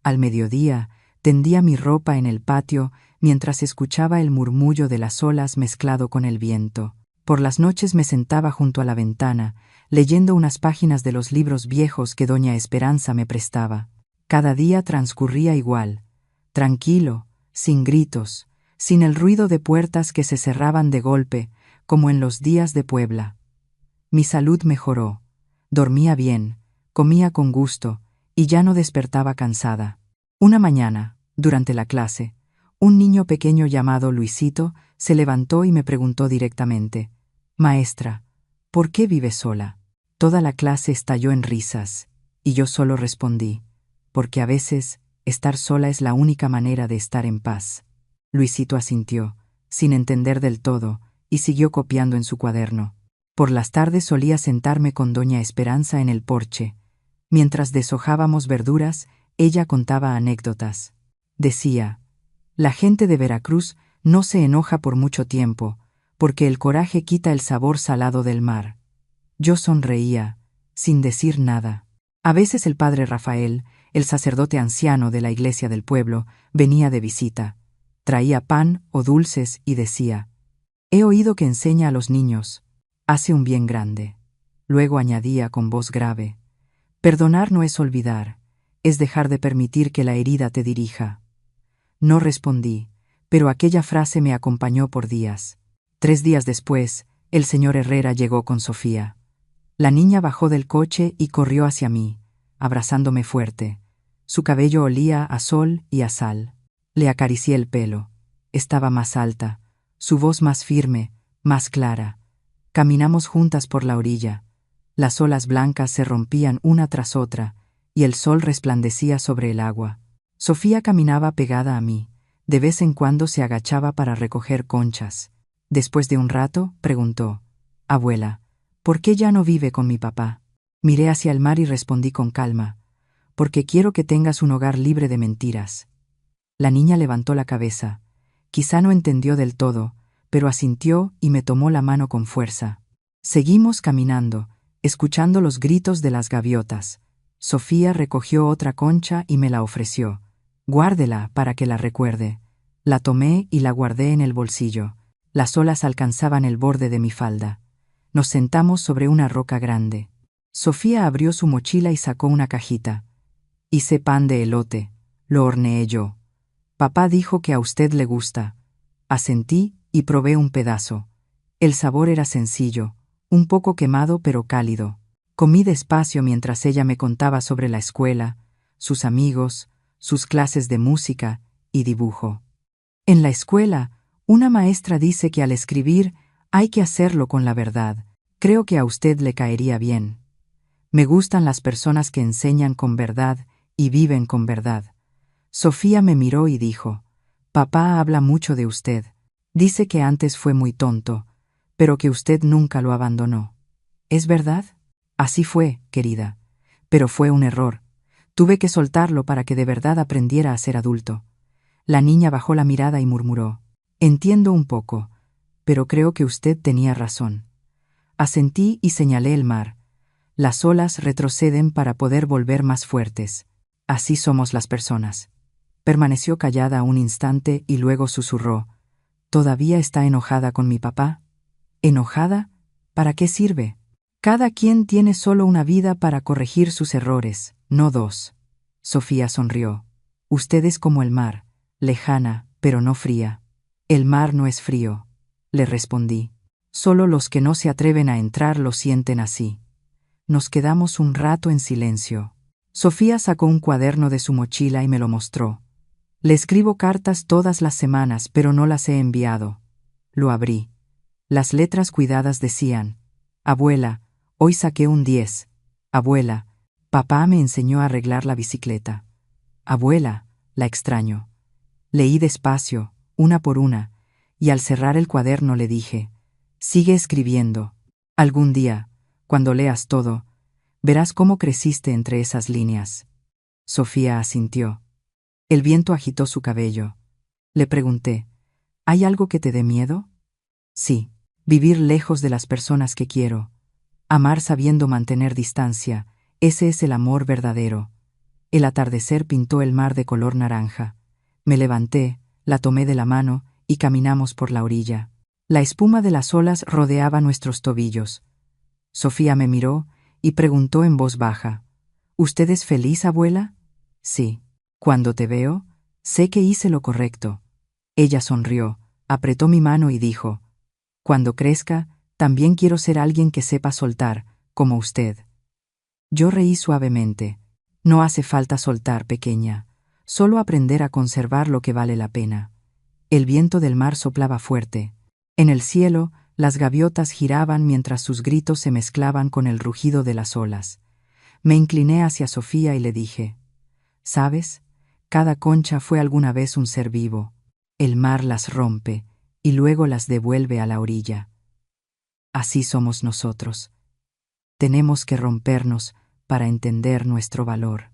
Al mediodía, tendía mi ropa en el patio mientras escuchaba el murmullo de las olas mezclado con el viento. Por las noches me sentaba junto a la ventana, leyendo unas páginas de los libros viejos que doña Esperanza me prestaba. Cada día transcurría igual, tranquilo, sin gritos, sin el ruido de puertas que se cerraban de golpe, como en los días de Puebla. Mi salud mejoró, dormía bien, comía con gusto, y ya no despertaba cansada. Una mañana, durante la clase, un niño pequeño llamado Luisito se levantó y me preguntó directamente: «Maestra, ¿por qué vive sola?». Toda la clase estalló en risas, y yo solo respondí: «Porque a veces estar sola es la única manera de estar en paz». Luisito asintió, sin entender del todo, y siguió copiando en su cuaderno. Por las tardes solía sentarme con doña Esperanza en el porche. Mientras deshojábamos verduras, ella contaba anécdotas. Decía: «La gente de Veracruz no se enoja por mucho tiempo, porque el coraje quita el sabor salado del mar». Yo sonreía, sin decir nada. A veces el padre Rafael, el sacerdote anciano de la iglesia del pueblo, venía de visita. Traía pan o dulces y decía: «He oído que enseña a los niños. Hace un bien grande». Luego añadía con voz grave: «Perdonar no es olvidar, es dejar de permitir que la herida te dirija». No respondí, pero aquella frase me acompañó por días. 3 días después, el señor Herrera llegó con Sofía. La niña bajó del coche y corrió hacia mí, abrazándome fuerte. Su cabello olía a sol y a sal. Le acaricié el pelo. Estaba más alta, su voz más firme, más clara. Caminamos juntas por la orilla. Las olas blancas se rompían una tras otra, y el sol resplandecía sobre el agua. Sofía caminaba pegada a mí. De vez en cuando se agachaba para recoger conchas. Después de un rato, preguntó: «Abuela, ¿por qué ya no vive con mi papá?». Miré hacia el mar y respondí con calma: «Porque quiero que tengas un hogar libre de mentiras». La niña levantó la cabeza. Quizá no entendió del todo, pero asintió y me tomó la mano con fuerza. Seguimos caminando, escuchando los gritos de las gaviotas. Sofía recogió otra concha y me la ofreció. «Guárdela para que la recuerde». La tomé y la guardé en el bolsillo. Las olas alcanzaban el borde de mi falda. Nos sentamos sobre una roca grande. Sofía abrió su mochila y sacó una cajita. «Hice pan de elote. Lo horneé yo. Papá dijo que a usted le gusta». Asentí y probé un pedazo. El sabor era sencillo, un poco quemado pero cálido. Comí despacio mientras ella me contaba sobre la escuela, sus amigos, sus clases de música y dibujo. En la escuela, una maestra dice que al escribir hay que hacerlo con la verdad. Creo que a usted le caería bien. Me gustan las personas que enseñan con verdad y viven con verdad». Sofía me miró y dijo: «Papá habla mucho de usted. Dice que antes fue muy tonto, pero que usted nunca lo abandonó. ¿Es verdad?». «Así fue, querida. Pero fue un error. Tuve que soltarlo para que de verdad aprendiera a ser adulto». La niña bajó la mirada y murmuró: «Entiendo un poco, pero creo que usted tenía razón». Asentí y señalé el mar. Las olas retroceden para poder volver más fuertes. Así somos las personas. Permaneció callada un instante y luego susurró: «¿Todavía está enojada con mi papá?». «¿Enojada? ¿Para qué sirve? Cada quien tiene solo una vida para corregir sus errores, no 2». Sofía sonrió. «Usted es como el mar, lejana, pero no fría». «El mar no es frío», le respondí. «Solo los que no se atreven a entrar lo sienten así». Nos quedamos un rato en silencio. Sofía sacó un cuaderno de su mochila y me lo mostró. «Le escribo cartas todas las semanas, pero no las he enviado». Lo abrí. Las letras cuidadas decían: «Abuela, hoy saqué un 10. Abuela, papá me enseñó a arreglar la bicicleta». «Abuela, la extraño». Leí despacio, una por una, y al cerrar el cuaderno le dije: «Sigue escribiendo. Algún día, cuando leas todo, verás cómo creciste entre esas líneas». Sofía asintió. El viento agitó su cabello. Le pregunté: «¿Hay algo que te dé miedo?» «Sí, vivir lejos de las personas que quiero. Amar sabiendo mantener distancia, ese es el amor verdadero». El atardecer pintó el mar de color naranja. Me levanté, la tomé de la mano y caminamos por la orilla. La espuma de las olas rodeaba nuestros tobillos. Sofía me miró y preguntó en voz baja: «¿Usted es feliz, abuela?» «Sí. Cuando te veo, sé que hice lo correcto». Ella sonrió, apretó mi mano y dijo: «Cuando crezca, también quiero ser alguien que sepa soltar, como usted». Yo reí suavemente. No hace falta soltar, pequeña, solo aprender a conservar lo que vale la pena. El viento del mar soplaba fuerte. En el cielo, las gaviotas giraban mientras sus gritos se mezclaban con el rugido de las olas. Me incliné hacia Sofía y le dije: «¿Sabes? Cada concha fue alguna vez un ser vivo. El mar las rompe y luego las devuelve a la orilla. Así somos nosotros. Tenemos que rompernos para entender nuestro valor».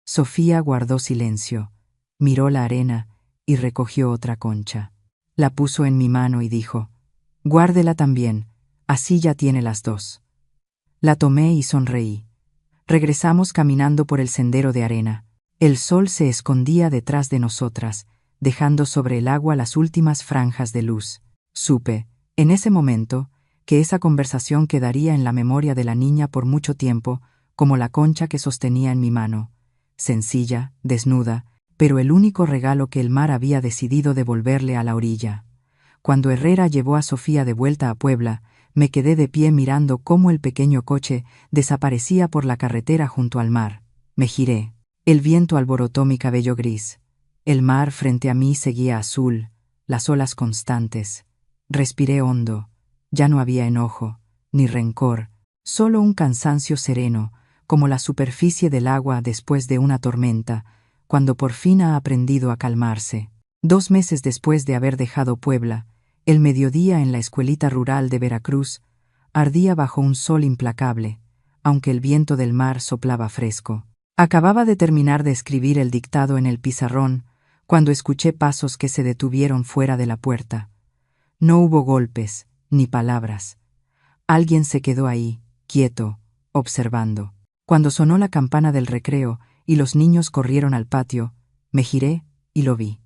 Sofía guardó silencio, miró la arena y recogió otra concha. La puso en mi mano y dijo: «Guárdela también, así ya tiene las dos». La tomé y sonreí. Regresamos caminando por el sendero de arena. El sol se escondía detrás de nosotras, dejando sobre el agua las últimas franjas de luz. Supe, en ese momento, que esa conversación quedaría en la memoria de la niña por mucho tiempo, como la concha que sostenía en mi mano. Sencilla, desnuda, pero el único regalo que el mar había decidido devolverle a la orilla. Cuando Herrera llevó a Sofía de vuelta a Puebla, me quedé de pie mirando cómo el pequeño coche desaparecía por la carretera junto al mar. Me giré. El viento alborotó mi cabello gris. El mar frente a mí seguía azul, las olas constantes. Respiré hondo. Ya no había enojo, ni rencor, solo un cansancio sereno, como la superficie del agua después de una tormenta, cuando por fin ha aprendido a calmarse. 2 meses después de haber dejado Puebla, el mediodía en la escuelita rural de Veracruz ardía bajo un sol implacable, aunque el viento del mar soplaba fresco. Acababa de terminar de escribir el dictado en el pizarrón, cuando escuché pasos que se detuvieron fuera de la puerta. No hubo golpes, ni palabras. Alguien se quedó ahí, quieto, observando. Cuando sonó la campana del recreo y los niños corrieron al patio, me giré y lo vi.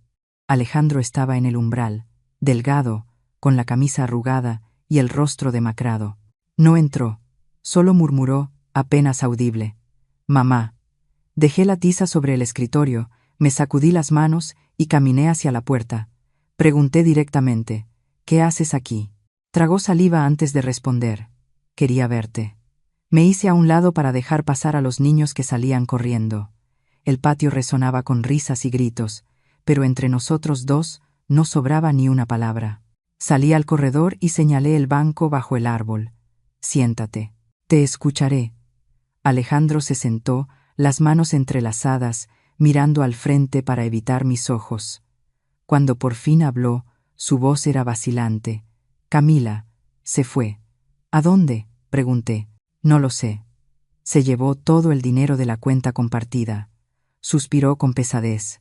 Alejandro estaba en el umbral, delgado, con la camisa arrugada y el rostro demacrado. No entró, solo murmuró, apenas audible: «Mamá». Dejé la tiza sobre el escritorio, me sacudí las manos y caminé hacia la puerta. Pregunté directamente: «¿Qué haces aquí?». Tragó saliva antes de responder: «Quería verte». Me hice a un lado para dejar pasar a los niños que salían corriendo. El patio resonaba con risas y gritos, pero entre nosotros dos no sobraba ni una palabra. Salí al corredor y señalé el banco bajo el árbol. «Siéntate. Te escucharé». Alejandro se sentó, las manos entrelazadas, mirando al frente para evitar mis ojos. Cuando por fin habló, su voz era vacilante. «Camila, se fue». «¿A dónde?», pregunté. «No lo sé. Se llevó todo el dinero de la cuenta compartida». Suspiró con pesadez.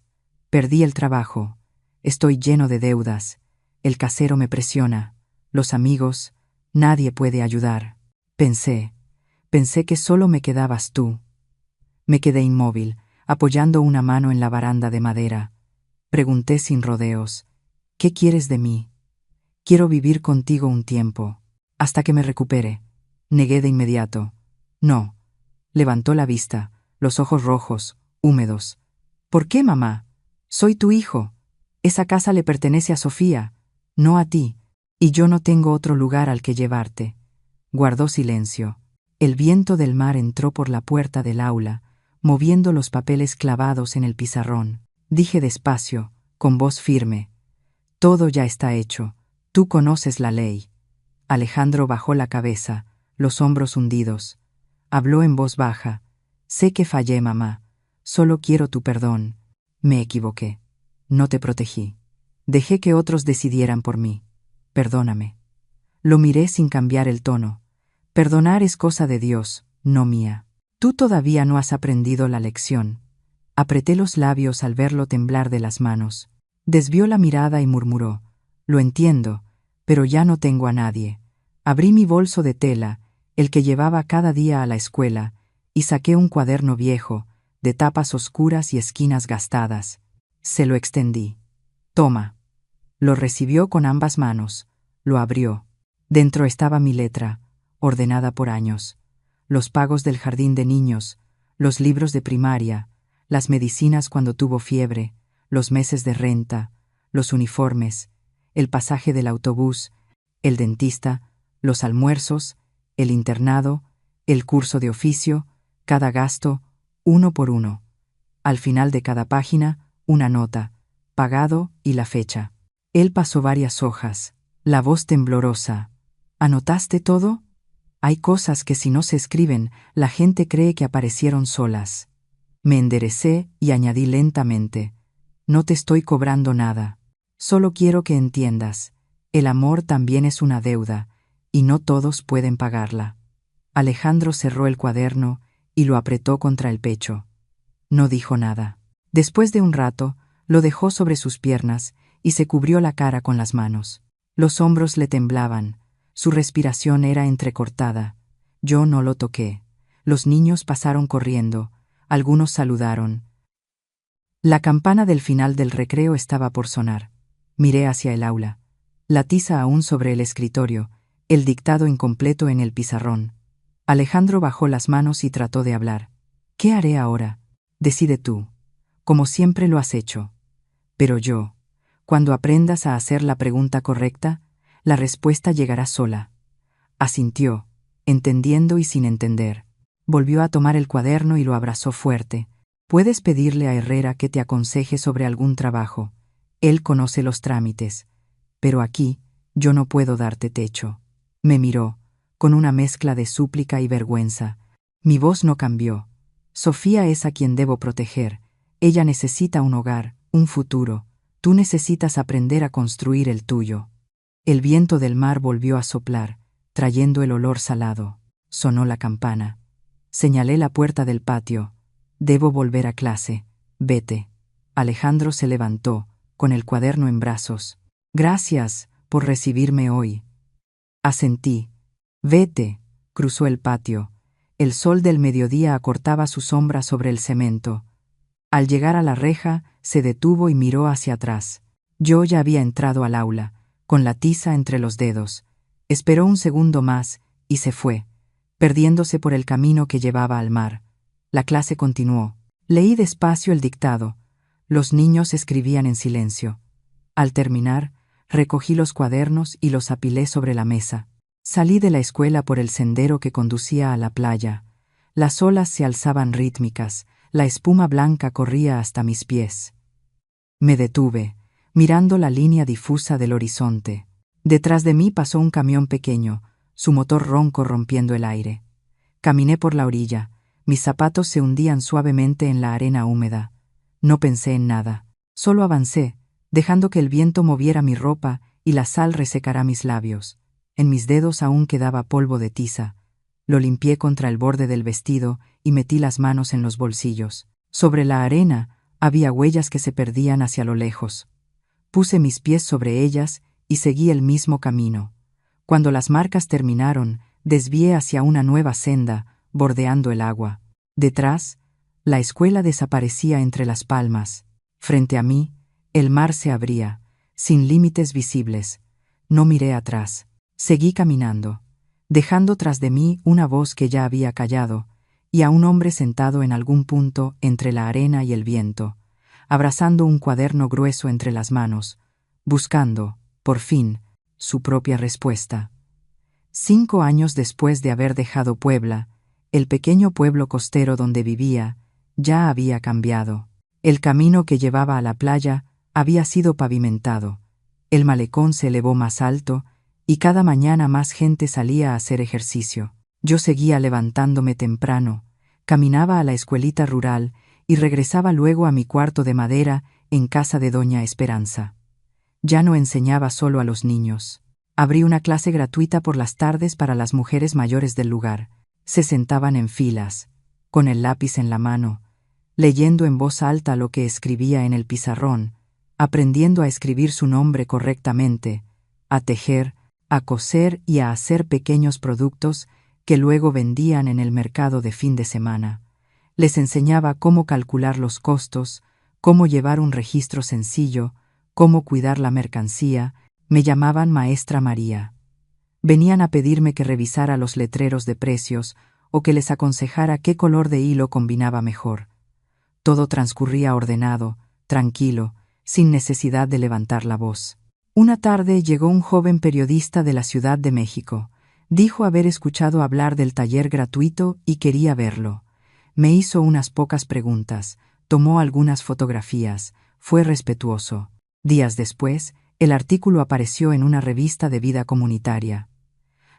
«Perdí el trabajo. Estoy lleno de deudas. El casero me presiona. Los amigos, nadie puede ayudar». Pensé que solo me quedabas tú. Me quedé inmóvil, apoyando una mano en la baranda de madera. Pregunté sin rodeos: «¿Qué quieres de mí?». «Quiero vivir contigo un tiempo, hasta que me recupere». Negué de inmediato. «No». Levantó la vista, los ojos rojos, húmedos. «¿Por qué, mamá? Soy tu hijo. Esa casa le pertenece a Sofía, no a ti, y yo no tengo otro lugar al que llevarte». Guardó silencio. El viento del mar entró por la puerta del aula, moviendo los papeles clavados en el pizarrón. Dije despacio, con voz firme: «Todo ya está hecho. Tú conoces la ley». Alejandro bajó la cabeza, los hombros hundidos. Habló en voz baja: «Sé que fallé, mamá. Solo quiero tu perdón. Me equivoqué. No te protegí». Dejé que otros decidieran por mí. Perdóname. Lo miré sin cambiar el tono. Perdonar es cosa de Dios, no mía. Tú todavía no has aprendido la lección. Apreté los labios al verlo temblar de las manos. Desvió la mirada y murmuró: Lo entiendo, pero ya no tengo a nadie. Abrí mi bolso de tela, el que llevaba cada día a la escuela, y saqué un cuaderno viejo, de tapas oscuras y esquinas gastadas. Se lo extendí. Toma. Lo recibió con ambas manos. Lo abrió. Dentro estaba mi letra, ordenada por años. Los pagos del jardín de niños, los libros de primaria, las medicinas cuando tuvo fiebre, los meses de renta, los uniformes, el pasaje del autobús, el dentista, los almuerzos, el internado, el curso de oficio, cada gasto, uno por uno. Al final de cada página, una nota, pagado y la fecha. Él pasó varias hojas, la voz temblorosa. ¿Anotaste todo? Hay cosas que si no se escriben, la gente cree que aparecieron solas. Me enderecé y añadí lentamente: No te estoy cobrando nada. Solo quiero que entiendas. El amor también es una deuda, y no todos pueden pagarla. Alejandro cerró el cuaderno y lo apretó contra el pecho. No dijo nada. Después de un rato, lo dejó sobre sus piernas y se cubrió la cara con las manos. Los hombros le temblaban. Su respiración era entrecortada. Yo no lo toqué. Los niños pasaron corriendo. Algunos saludaron. La campana del final del recreo estaba por sonar. Miré hacia el aula. La tiza aún sobre el escritorio, el dictado incompleto en el pizarrón. Alejandro bajó las manos y trató de hablar. ¿Qué haré ahora? Decide tú. Como siempre lo has hecho. Pero yo, cuando aprendas a hacer la pregunta correcta, la respuesta llegará sola. Asintió, entendiendo y sin entender. Volvió a tomar el cuaderno y lo abrazó fuerte. Puedes pedirle a Herrera que te aconseje sobre algún trabajo. Él conoce los trámites. Pero aquí, yo no puedo darte techo. Me miró, con una mezcla de súplica y vergüenza. Mi voz no cambió. Sofía es a quien debo proteger. Ella necesita un hogar, un futuro. Tú necesitas aprender a construir el tuyo. El viento del mar volvió a soplar, trayendo el olor salado. Sonó la campana. Señalé la puerta del patio. Debo volver a clase. Vete. Alejandro se levantó, con el cuaderno en brazos. Gracias por recibirme hoy. Asentí. Vete. Cruzó el patio. El sol del mediodía acortaba su sombra sobre el cemento. Al llegar a la reja, se detuvo y miró hacia atrás. Yo ya había entrado al aula, con la tiza entre los dedos. Esperó un segundo más y se fue, perdiéndose por el camino que llevaba al mar. La clase continuó. Leí despacio el dictado. Los niños escribían en silencio. Al terminar, recogí los cuadernos y los apilé sobre la mesa. Salí de la escuela por el sendero que conducía a la playa. Las olas se alzaban rítmicas, la espuma blanca corría hasta mis pies. Me detuve, mirando la línea difusa del horizonte. Detrás de mí pasó un camión pequeño, su motor ronco rompiendo el aire. Caminé por la orilla, mis zapatos se hundían suavemente en la arena húmeda. No pensé en nada, solo avancé, dejando que el viento moviera mi ropa y la sal resecara mis labios. En mis dedos aún quedaba polvo de tiza. Lo limpié contra el borde del vestido y metí las manos en los bolsillos. Sobre la arena había huellas que se perdían hacia lo lejos. Puse mis pies sobre ellas y seguí el mismo camino. Cuando las marcas terminaron, desvié hacia una nueva senda, bordeando el agua. Detrás, la escuela desaparecía entre las palmas. Frente a mí, el mar se abría, sin límites visibles. No miré atrás. Seguí caminando, dejando tras de mí una voz que ya había callado, y a un hombre sentado en algún punto entre la arena y el viento, abrazando un cuaderno grueso entre las manos, buscando, por fin, su propia respuesta. 5 años después de haber dejado Puebla, el pequeño pueblo costero donde vivía ya había cambiado. El camino que llevaba a la playa había sido pavimentado, el malecón se elevó más alto, y cada mañana más gente salía a hacer ejercicio. Yo seguía levantándome temprano, caminaba a la escuelita rural y regresaba luego a mi cuarto de madera en casa de doña Esperanza. Ya no enseñaba solo a los niños. Abrí una clase gratuita por las tardes para las mujeres mayores del lugar. Se sentaban en filas, con el lápiz en la mano, leyendo en voz alta lo que escribía en el pizarrón, aprendiendo a escribir su nombre correctamente, a tejer, a coser y a hacer pequeños productos que luego vendían en el mercado de fin de semana. Les enseñaba cómo calcular los costos, cómo llevar un registro sencillo, cómo cuidar la mercancía. Me llamaban Maestra María. Venían a pedirme que revisara los letreros de precios o que les aconsejara qué color de hilo combinaba mejor. Todo transcurría ordenado, tranquilo, sin necesidad de levantar la voz. Una tarde llegó un joven periodista de la Ciudad de México. Dijo haber escuchado hablar del taller gratuito y quería verlo. Me hizo unas pocas preguntas, tomó algunas fotografías, fue respetuoso. Días después, el artículo apareció en una revista de vida comunitaria.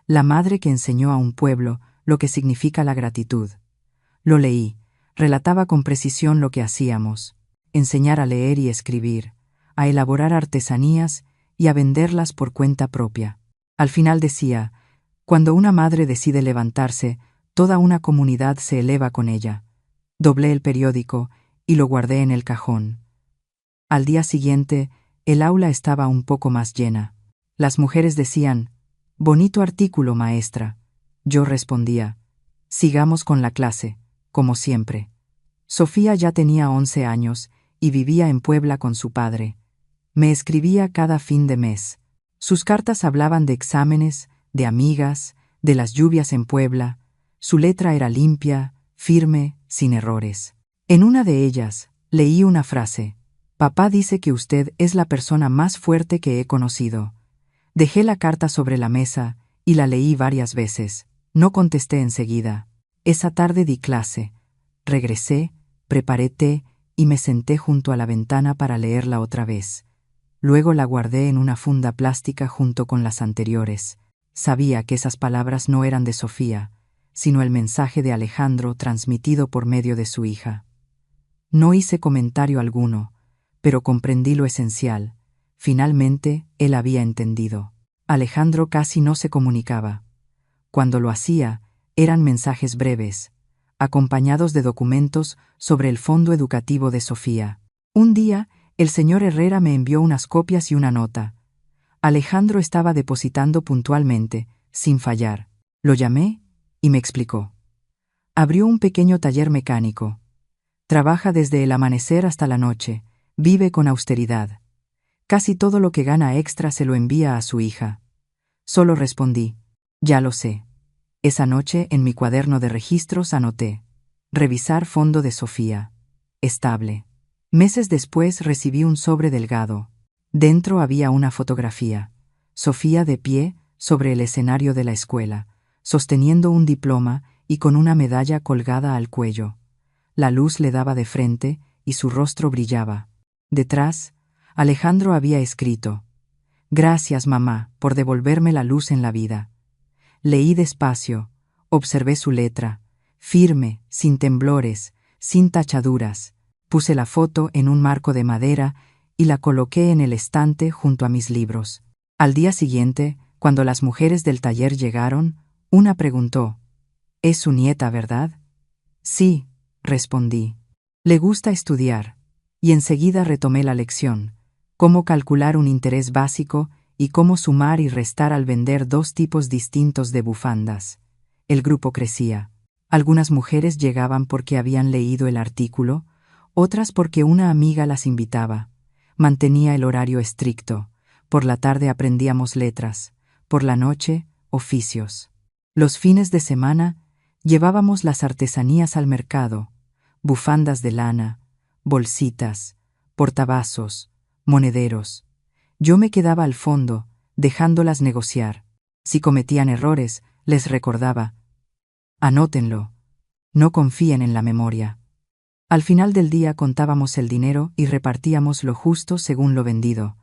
La madre que enseñó a un pueblo lo que significa la gratitud. Lo leí, relataba con precisión lo que hacíamos: enseñar a leer y escribir, a elaborar artesanías y a venderlas por cuenta propia. Al final decía: cuando una madre decide levantarse, toda una comunidad se eleva con ella. Doblé el periódico y lo guardé en el cajón. Al día siguiente, el aula estaba un poco más llena. Las mujeres decían: bonito artículo, maestra. Yo respondía: sigamos con la clase, como siempre. Sofía ya tenía 11 años y vivía en Puebla con su padre. Me escribía cada fin de mes. Sus cartas hablaban de exámenes, de amigas, de las lluvias en Puebla. Su letra era limpia, firme, sin errores. En una de ellas, leí una frase: papá dice que usted es la persona más fuerte que he conocido. Dejé la carta sobre la mesa y la leí varias veces. No contesté enseguida. Esa tarde di clase. Regresé, preparé té y me senté junto a la ventana para leerla otra vez. Luego la guardé en una funda plástica junto con las anteriores. Sabía que esas palabras no eran de Sofía, sino el mensaje de Alejandro transmitido por medio de su hija. No hice comentario alguno, pero comprendí lo esencial. Finalmente, él había entendido. Alejandro casi no se comunicaba. Cuando lo hacía, eran mensajes breves, acompañados de documentos sobre el fondo educativo de Sofía. Un día, el señor Herrera me envió unas copias y una nota. Alejandro estaba depositando puntualmente, sin fallar. Lo llamé y me explicó. Abrió un pequeño taller mecánico. Trabaja desde el amanecer hasta la noche, vive con austeridad. Casi todo lo que gana extra se lo envía a su hija. Solo respondí: ya lo sé. Esa noche en mi cuaderno de registros anoté: revisar fondo de Sofía. Estable. Meses después recibí un sobre delgado. Dentro había una fotografía. Sofía de pie sobre el escenario de la escuela, sosteniendo un diploma y con una medalla colgada al cuello. La luz le daba de frente y su rostro brillaba. Detrás, Alejandro había escrito: gracias, mamá, por devolverme la luz en la vida. Leí despacio, observé su letra, firme, sin temblores, sin tachaduras. Puse la foto en un marco de madera y la coloqué en el estante junto a mis libros. Al día siguiente, cuando las mujeres del taller llegaron, una preguntó: «¿Es su nieta, verdad?» «Sí», respondí. «Le gusta estudiar». Y enseguida retomé la lección: cómo calcular un interés básico y cómo sumar y restar al vender dos tipos distintos de bufandas. El grupo crecía. Algunas mujeres llegaban porque habían leído el artículo, otras porque una amiga las invitaba. Mantenía el horario estricto. Por la tarde aprendíamos letras, por la noche, oficios. Los fines de semana llevábamos las artesanías al mercado: bufandas de lana, bolsitas, portavasos, monederos. Yo me quedaba al fondo, dejándolas negociar. Si cometían errores, les recordaba: anótenlo, no confíen en la memoria. Al final del día contábamos el dinero y repartíamos lo justo según lo vendido.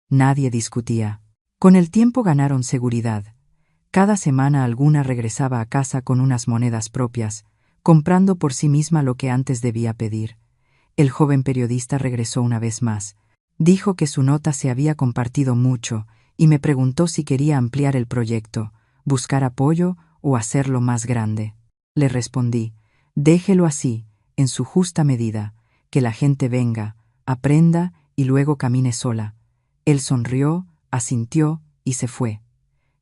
Nadie discutía. Con el tiempo ganaron seguridad. Cada semana alguna regresaba a casa con unas monedas propias, comprando por sí misma lo que antes debía pedir. El joven periodista regresó una vez más. Dijo que su nota se había compartido mucho y me preguntó si quería ampliar el proyecto, buscar apoyo o hacerlo más grande. Le respondí, déjelo así, en su justa medida, que la gente venga, aprenda y luego camine sola. Él sonrió, asintió y se fue.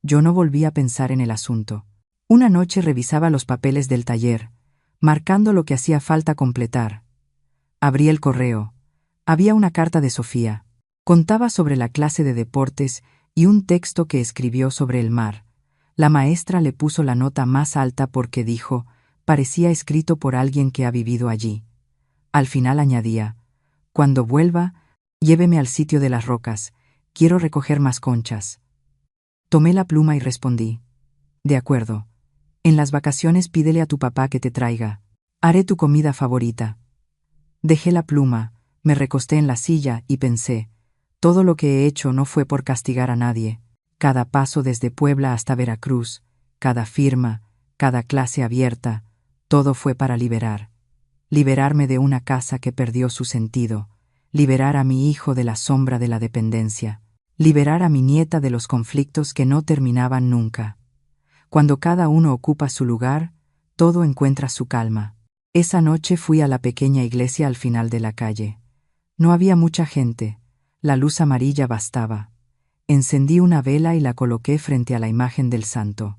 Yo no volví a pensar en el asunto. Una noche revisaba los papeles del taller, marcando lo que hacía falta completar. Abrí el correo. Había una carta de Sofía. Contaba sobre la clase de deportes y un texto que escribió sobre el mar. La maestra le puso la nota más alta porque dijo, parecía escrito por alguien que ha vivido allí. Al final añadía, cuando vuelva, lléveme al sitio de las rocas, quiero recoger más conchas. Tomé la pluma y respondí, de acuerdo. En las vacaciones pídele a tu papá que te traiga. Haré tu comida favorita. Dejé la pluma, me recosté en la silla y pensé, todo lo que he hecho no fue por castigar a nadie. Cada paso desde Puebla hasta Veracruz, cada firma, cada clase abierta, todo fue para liberarme de una casa que perdió su sentido, liberar a mi hijo de la sombra de la dependencia, liberar a mi nieta de los conflictos que no terminaban nunca. Cuando cada uno ocupa su lugar, todo encuentra su calma. Esa noche fui a la pequeña iglesia al final de la calle. No había mucha gente, la luz amarilla bastaba. Encendí una vela y la coloqué frente a la imagen del santo.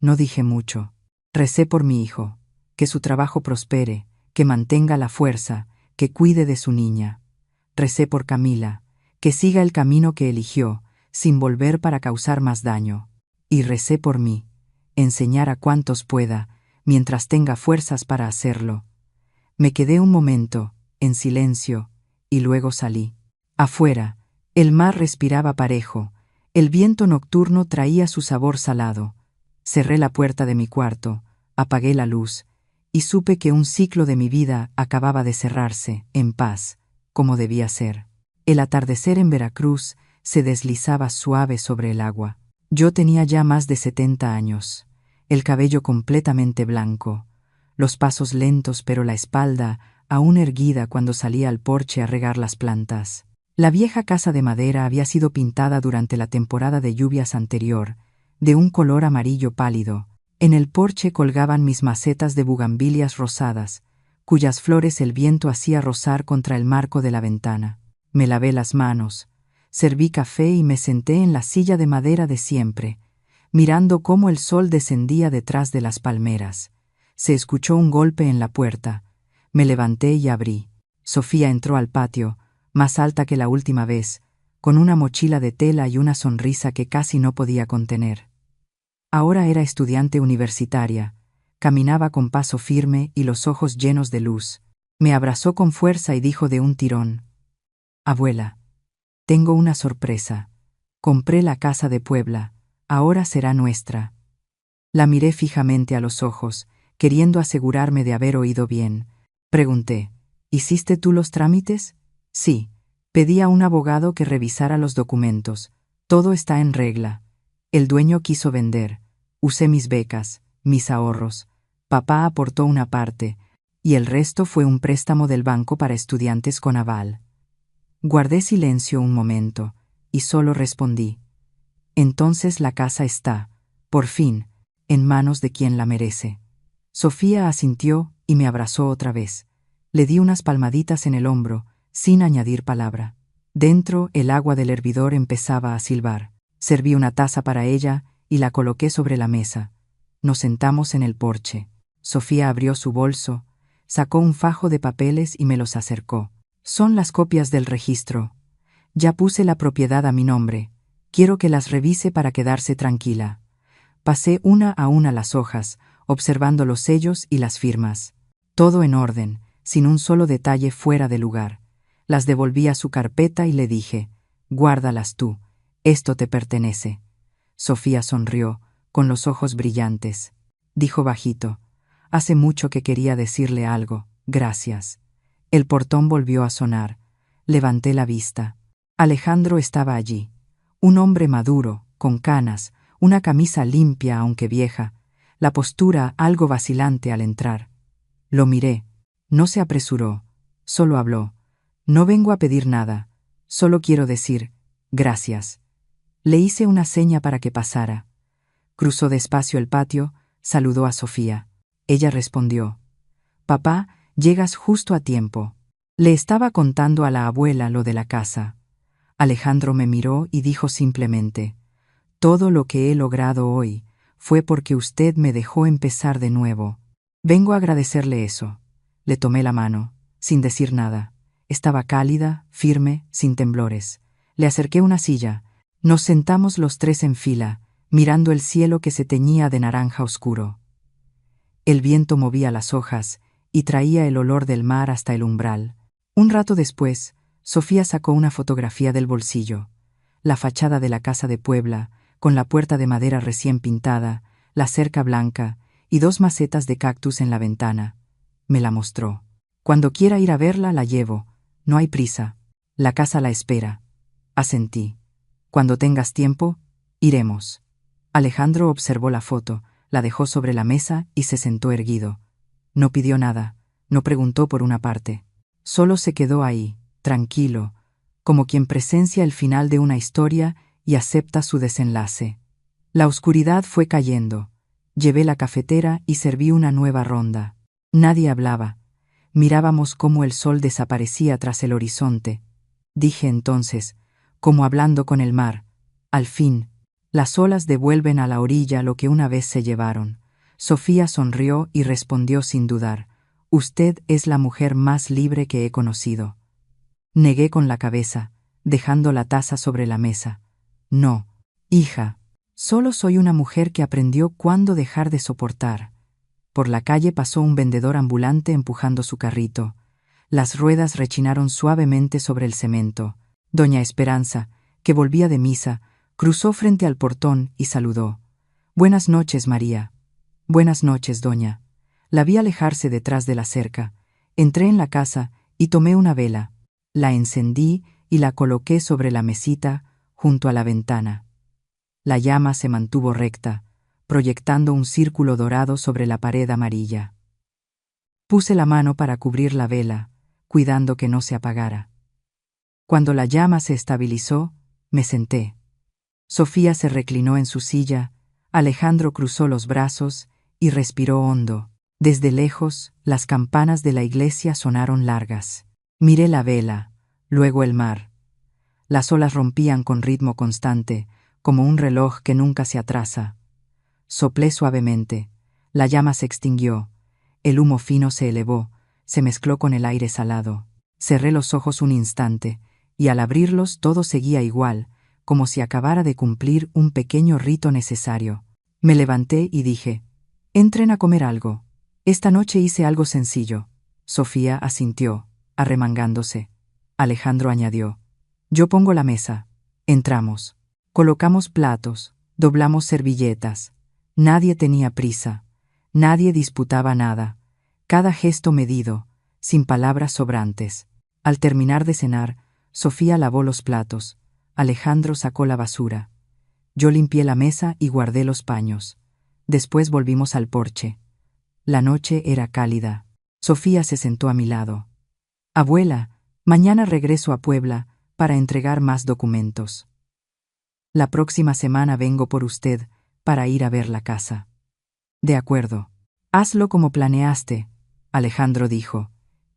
No dije mucho. Recé por mi hijo, que su trabajo prospere, que mantenga la fuerza, que cuide de su niña. Recé por Camila, que siga el camino que eligió, sin volver para causar más daño. Y recé por mí, enseñar a cuantos pueda, mientras tenga fuerzas para hacerlo. Me quedé un momento, en silencio, y luego salí. Afuera, el mar respiraba parejo, el viento nocturno traía su sabor salado. Cerré la puerta de mi cuarto, apagué la luz, y supe que un ciclo de mi vida acababa de cerrarse, en paz, como debía ser. El atardecer en Veracruz se deslizaba suave sobre el agua. Yo tenía ya más de 70 años, el cabello completamente blanco, los pasos lentos pero la espalda aún erguida cuando salía al porche a regar las plantas. La vieja casa de madera había sido pintada durante la temporada de lluvias anterior, de un color amarillo pálido. En el porche colgaban mis macetas de bugambilias rosadas, cuyas flores el viento hacía rozar contra el marco de la ventana. Me lavé las manos, serví café y me senté en la silla de madera de siempre, mirando cómo el sol descendía detrás de las palmeras. Se escuchó un golpe en la puerta. Me levanté y abrí. Sofía entró al patio, más alta que la última vez, con una mochila de tela y una sonrisa que casi no podía contener. Ahora era estudiante universitaria, caminaba con paso firme y los ojos llenos de luz. Me abrazó con fuerza y dijo de un tirón, «Abuela, tengo una sorpresa. Compré la casa de Puebla, ahora será nuestra». La miré fijamente a los ojos, queriendo asegurarme de haber oído bien. Pregunté, «¿Hiciste tú los trámites?» «Sí. Pedí a un abogado que revisara los documentos. Todo está en regla. El dueño quiso vender. Usé mis becas, mis ahorros. Papá aportó una parte, y el resto fue un préstamo del banco para estudiantes con aval». Guardé silencio un momento, y solo respondí, «Entonces la casa está, por fin, en manos de quien la merece». Sofía asintió y me abrazó otra vez. Le di unas palmaditas en el hombro, sin añadir palabra. Dentro, el agua del hervidor empezaba a silbar. Serví una taza para ella y la coloqué sobre la mesa. Nos sentamos en el porche. Sofía abrió su bolso, sacó un fajo de papeles y me los acercó. «Son las copias del registro. Ya puse la propiedad a mi nombre. Quiero que las revise para quedarse tranquila». Pasé una a una las hojas, observando los sellos y las firmas. Todo en orden, sin un solo detalle fuera de lugar. Las devolví a su carpeta y le dije, «Guárdalas tú, esto te pertenece». Sofía sonrió, con los ojos brillantes. Dijo bajito, «Hace mucho que quería decirle algo, gracias». El portón volvió a sonar. Levanté la vista. Alejandro estaba allí. Un hombre maduro, con canas, una camisa limpia aunque vieja, la postura algo vacilante al entrar. Lo miré. No se apresuró, solo habló. «No vengo a pedir nada, Solo quiero decir, gracias. Le hice una seña para que pasara. Cruzó despacio el patio, saludó a Sofía. Ella respondió: «Papá, llegas justo a tiempo». Le estaba contando a la abuela lo de la casa. Alejandro me miró y dijo simplemente: «Todo lo que he logrado hoy fue porque usted me dejó empezar de nuevo. Vengo a agradecerle eso». Le tomé la mano, sin decir nada. Estaba cálida, firme, sin temblores. Le acerqué una silla. Nos sentamos los tres en fila, mirando el cielo que se teñía de naranja oscuro. El viento movía las hojas y traía el olor del mar hasta el umbral. Un rato después, Sofía sacó una fotografía del bolsillo. La fachada de la casa de Puebla, con la puerta de madera recién pintada, la cerca blanca y 2 macetas de cactus en la ventana. Me la mostró. «Cuando quiera ir a verla, la llevo. No hay prisa. La casa la espera». Asentí. «Cuando tengas tiempo, iremos». Alejandro observó la foto, la dejó sobre la mesa y se sentó erguido. No pidió nada, no preguntó por una parte. Solo se quedó ahí, tranquilo, como quien presencia el final de una historia y acepta su desenlace. La oscuridad fue cayendo. Llevé la cafetera y serví una nueva ronda. Nadie hablaba. Mirábamos cómo el sol desaparecía tras el horizonte. Dije entonces, como hablando con el mar: «Al fin, las olas devuelven a la orilla lo que una vez se llevaron». Sofía sonrió y respondió sin dudar: «Usted es la mujer más libre que he conocido». Negué con la cabeza, dejando la taza sobre la mesa. «No, hija, solo soy una mujer que aprendió cuándo dejar de soportar». Por la calle pasó un vendedor ambulante empujando su carrito. Las ruedas rechinaron suavemente sobre el cemento. Doña Esperanza, que volvía de misa, cruzó frente al portón y saludó: «Buenas noches, María». «Buenas noches, doña». La vi alejarse detrás de la cerca. Entré en la casa y tomé una vela. La encendí y la coloqué sobre la mesita, junto a la ventana. La llama se mantuvo recta, proyectando un círculo dorado sobre la pared amarilla. Puse la mano para cubrir la vela, cuidando que no se apagara. Cuando la llama se estabilizó, me senté. Sofía se reclinó en su silla, Alejandro cruzó los brazos y respiró hondo. Desde lejos, las campanas de la iglesia sonaron largas. Miré la vela, luego el mar. Las olas rompían con ritmo constante, como un reloj que nunca se atrasa. Soplé suavemente. La llama se extinguió. El humo fino se elevó, se mezcló con el aire salado. Cerré los ojos un instante, y al abrirlos todo seguía igual, como si acabara de cumplir un pequeño rito necesario. Me levanté y dije: «Entren a comer algo. Esta noche hice algo sencillo». Sofía asintió, arremangándose. Alejandro añadió: «Yo pongo la mesa». Entramos. Colocamos platos, doblamos servilletas. Nadie tenía prisa. Nadie disputaba nada. Cada gesto medido, sin palabras sobrantes. Al terminar de cenar, Sofía lavó los platos. Alejandro sacó la basura. Yo limpié la mesa y guardé los paños. Después volvimos al porche. La noche era cálida. Sofía se sentó a mi lado. «Abuela, mañana regreso a Puebla para entregar más documentos. La próxima semana vengo por usted para ir a ver la casa». «De acuerdo. Hazlo como planeaste», Alejandro dijo.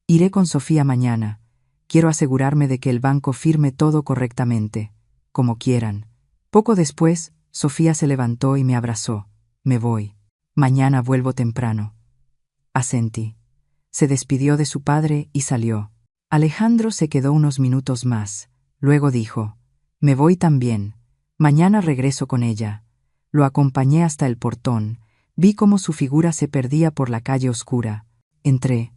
«Iré con Sofía mañana. Quiero asegurarme de que el banco firme todo correctamente, como quieran». Poco después, Sofía se levantó y me abrazó. «Me voy. Mañana vuelvo temprano». Asentí. Se despidió de su padre y salió. Alejandro se quedó unos minutos más. Luego dijo: «Me voy también. Mañana regreso con ella». Lo acompañé hasta el portón. Vi cómo su figura se perdía por la calle oscura. Entré.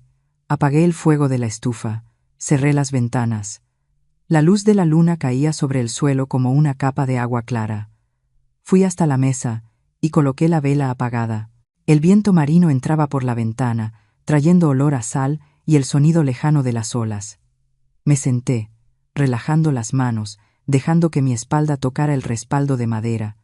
Apagué el fuego de la estufa. Cerré las ventanas. La luz de la luna caía sobre el suelo como una capa de agua clara. Fui hasta la mesa y coloqué la vela apagada. El viento marino entraba por la ventana, trayendo olor a sal y el sonido lejano de las olas. Me senté, relajando las manos, dejando que mi espalda tocara el respaldo de madera.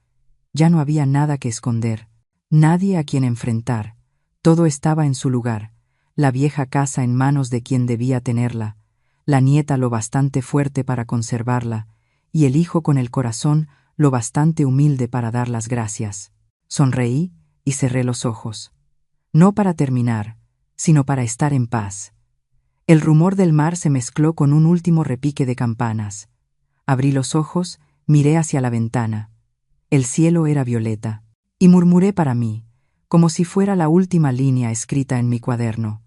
Ya no había nada que esconder, nadie a quien enfrentar. Todo estaba en su lugar, la vieja casa en manos de quien debía tenerla, la nieta lo bastante fuerte para conservarla, y el hijo con el corazón lo bastante humilde para dar las gracias. Sonreí y cerré los ojos. No para terminar, sino para estar en paz. El rumor del mar se mezcló con un último repique de campanas. Abrí los ojos, miré hacia la ventana. El cielo era violeta. Y murmuré para mí, como si fuera la última línea escrita en mi cuaderno.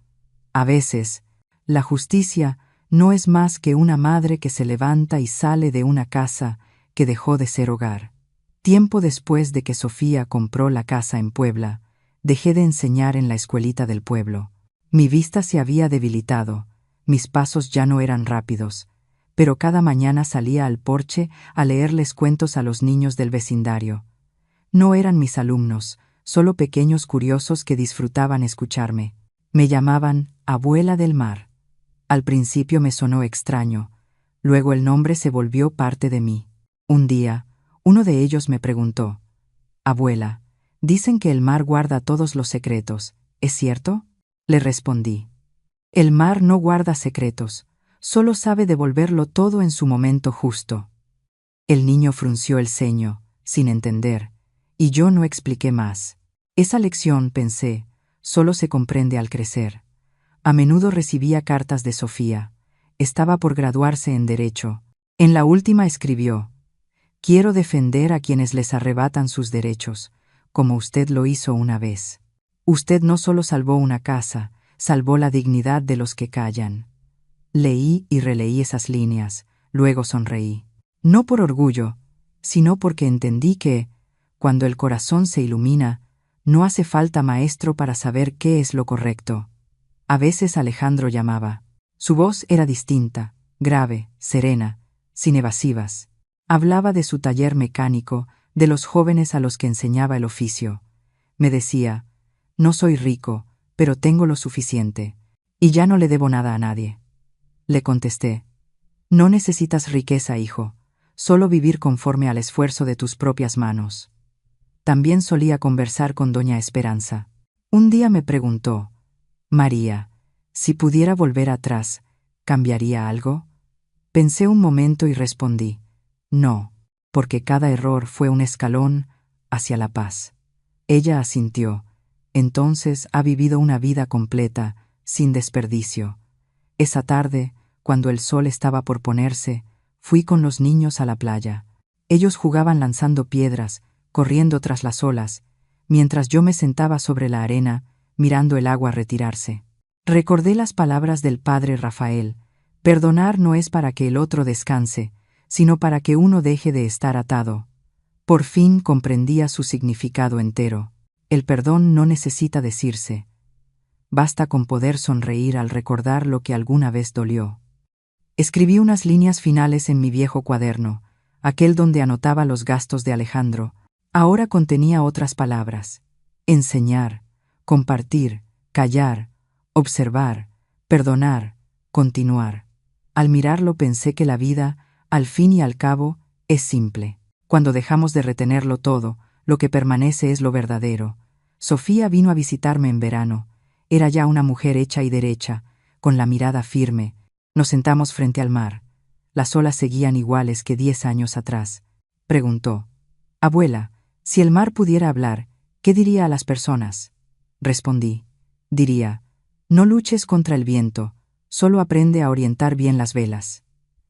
A veces, la justicia no es más que una madre que se levanta y sale de una casa que dejó de ser hogar. Tiempo después de que Sofía compró la casa en Puebla, dejé de enseñar en la escuelita del pueblo. Mi vista se había debilitado, mis pasos ya no eran rápidos, pero cada mañana salía al porche a leerles cuentos a los niños del vecindario. No eran mis alumnos, solo pequeños curiosos que disfrutaban escucharme. Me llamaban Abuela del Mar. Al principio me sonó extraño, luego el nombre se volvió parte de mí. Un día, uno de ellos me preguntó: Abuela, dicen que el mar guarda todos los secretos, ¿es cierto? Le respondí: el mar no guarda secretos, solo sabe devolverlo todo en su momento justo. El niño frunció el ceño, sin entender, y yo no expliqué más. Esa lección, pensé, solo se comprende al crecer. A menudo recibía cartas de Sofía. Estaba por graduarse en Derecho. En la última escribió: quiero defender a quienes les arrebatan sus derechos, como usted lo hizo una vez. Usted no solo salvó una casa, salvó la dignidad de los que callan. Leí y releí esas líneas, luego sonreí. No por orgullo, sino porque entendí que, cuando el corazón se ilumina, no hace falta maestro para saber qué es lo correcto. A veces Alejandro llamaba. Su voz era distinta, grave, serena, sin evasivas. Hablaba de su taller mecánico, de los jóvenes a los que enseñaba el oficio. Me decía: no soy rico, pero tengo lo suficiente, y ya no le debo nada a nadie. Le contesté: no necesitas riqueza, hijo, solo vivir conforme al esfuerzo de tus propias manos. También solía conversar con doña Esperanza. Un día me preguntó: María, si pudiera volver atrás, ¿cambiaría algo? Pensé un momento y respondí: no, porque cada error fue un escalón hacia la paz. Ella asintió. Entonces ha vivido una vida completa, sin desperdicio. Esa tarde, cuando el sol estaba por ponerse, fui con los niños a la playa. Ellos jugaban lanzando piedras, corriendo tras las olas, mientras yo me sentaba sobre la arena, mirando el agua retirarse. Recordé las palabras del padre Rafael: perdonar no es para que el otro descanse, sino para que uno deje de estar atado. Por fin comprendía su significado entero. El perdón no necesita decirse. Basta con poder sonreír al recordar lo que alguna vez dolió. Escribí unas líneas finales en mi viejo cuaderno, aquel donde anotaba los gastos de Alejandro. Ahora contenía otras palabras: enseñar, compartir, callar, observar, perdonar, continuar. Al mirarlo pensé que la vida, al fin y al cabo, es simple. Cuando dejamos de retenerlo todo, lo que permanece es lo verdadero. Sofía vino a visitarme en verano. Era ya una mujer hecha y derecha, con la mirada firme. Nos sentamos frente al mar. Las olas seguían iguales que 10 años atrás. Preguntó: abuela, si el mar pudiera hablar, ¿qué diría a las personas? Respondí: diría: no luches contra el viento, solo aprende a orientar bien las velas.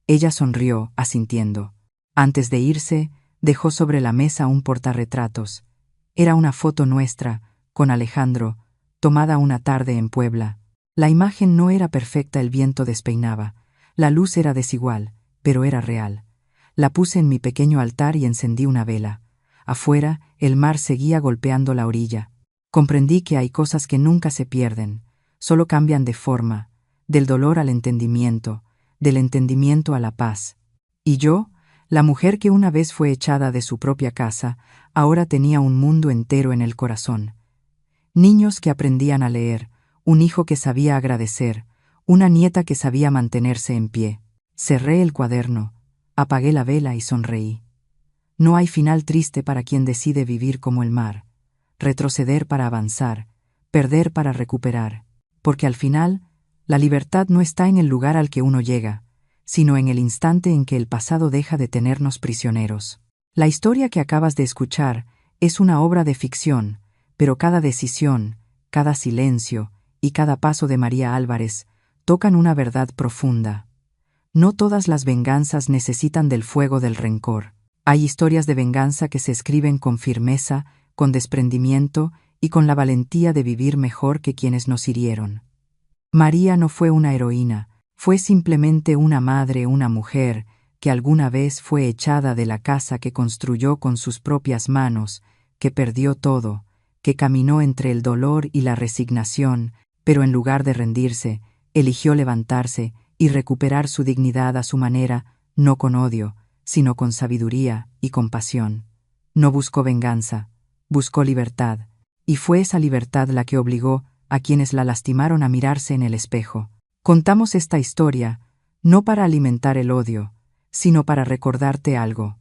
Ella sonrió, asintiendo. Antes de irse, dejó sobre la mesa un portarretratos. Era una foto nuestra, con Alejandro, tomada una tarde en Puebla. La imagen no era perfecta, el viento despeinaba. La luz era desigual, pero era real. La puse en mi pequeño altar y encendí una vela. Afuera, el mar seguía golpeando la orilla. Comprendí que hay cosas que nunca se pierden, solo cambian de forma, del dolor al entendimiento, del entendimiento a la paz. Y yo, la mujer que una vez fue echada de su propia casa, ahora tenía un mundo entero en el corazón. Niños que aprendían a leer, un hijo que sabía agradecer, una nieta que sabía mantenerse en pie. Cerré el cuaderno, apagué la vela y sonreí. No hay final triste para quien decide vivir como el mar, retroceder para avanzar, perder para recuperar, porque al final, La libertad no está en el lugar al que uno llega, sino en el instante en que el pasado deja de tenernos prisioneros. La historia que acabas de escuchar es una obra de ficción, pero cada decisión, cada silencio y cada paso de María Álvarez tocan una verdad profunda. No todas las venganzas necesitan del fuego del rencor. Hay historias de venganza que se escriben con firmeza, con desprendimiento y con la valentía de vivir mejor que quienes nos hirieron. María no fue una heroína, fue simplemente una madre, una mujer, que alguna vez fue echada de la casa que construyó con sus propias manos, que perdió todo, que caminó entre el dolor y la resignación, pero en lugar de rendirse, eligió levantarse y recuperar su dignidad a su manera, no con odio, sino con sabiduría y compasión. No buscó venganza, buscó libertad, y fue esa libertad la que obligó a quienes la lastimaron a mirarse en el espejo. Contamos esta historia no para alimentar el odio, sino para recordarte algo.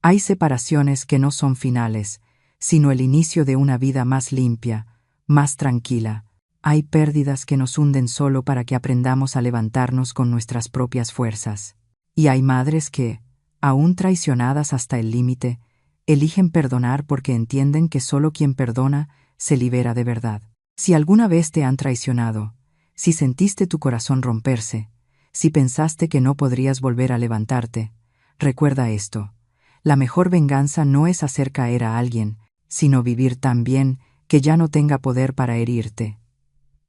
Hay separaciones que no son finales, sino el inicio de una vida más limpia, más tranquila. Hay pérdidas que nos hunden solo para que aprendamos a levantarnos con nuestras propias fuerzas. Y hay madres que, aún traicionadas hasta el límite, eligen perdonar porque entienden que solo quien perdona se libera de verdad. Si alguna vez te han traicionado, si sentiste tu corazón romperse, si pensaste que no podrías volver a levantarte, recuerda esto. La mejor venganza no es hacer caer a alguien, sino vivir tan bien que ya no tenga poder para herirte.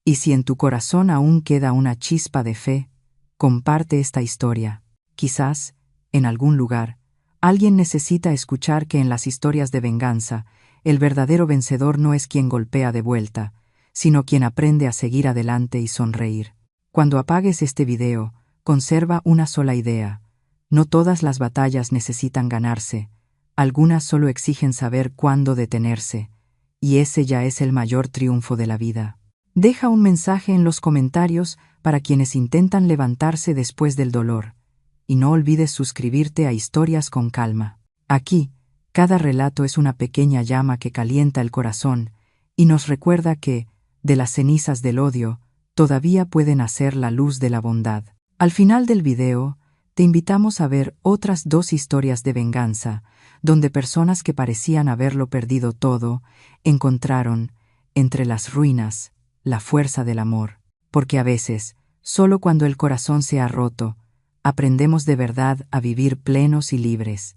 Y si en tu corazón aún queda una chispa de fe, comparte esta historia. Quizás, en algún lugar, alguien necesita escuchar que en las historias de venganza, el verdadero vencedor no es quien golpea de vuelta, sino quien aprende a seguir adelante y sonreír. Cuando apagues este video, conserva una sola idea. No todas las batallas necesitan ganarse, algunas solo exigen saber cuándo detenerse, y ese ya es el mayor triunfo de la vida. Deja un mensaje en los comentarios para quienes intentan levantarse después del dolor, y no olvides suscribirte a Historias con Calma. Aquí, cada relato es una pequeña llama que calienta el corazón y nos recuerda que, de las cenizas del odio, todavía puede nacer la luz de la bondad. Al final del video, te invitamos a ver otras 2 historias de venganza, donde personas que parecían haberlo perdido todo, encontraron, entre las ruinas, la fuerza del amor. Porque a veces, solo cuando el corazón se ha roto, aprendemos de verdad a vivir plenos y libres.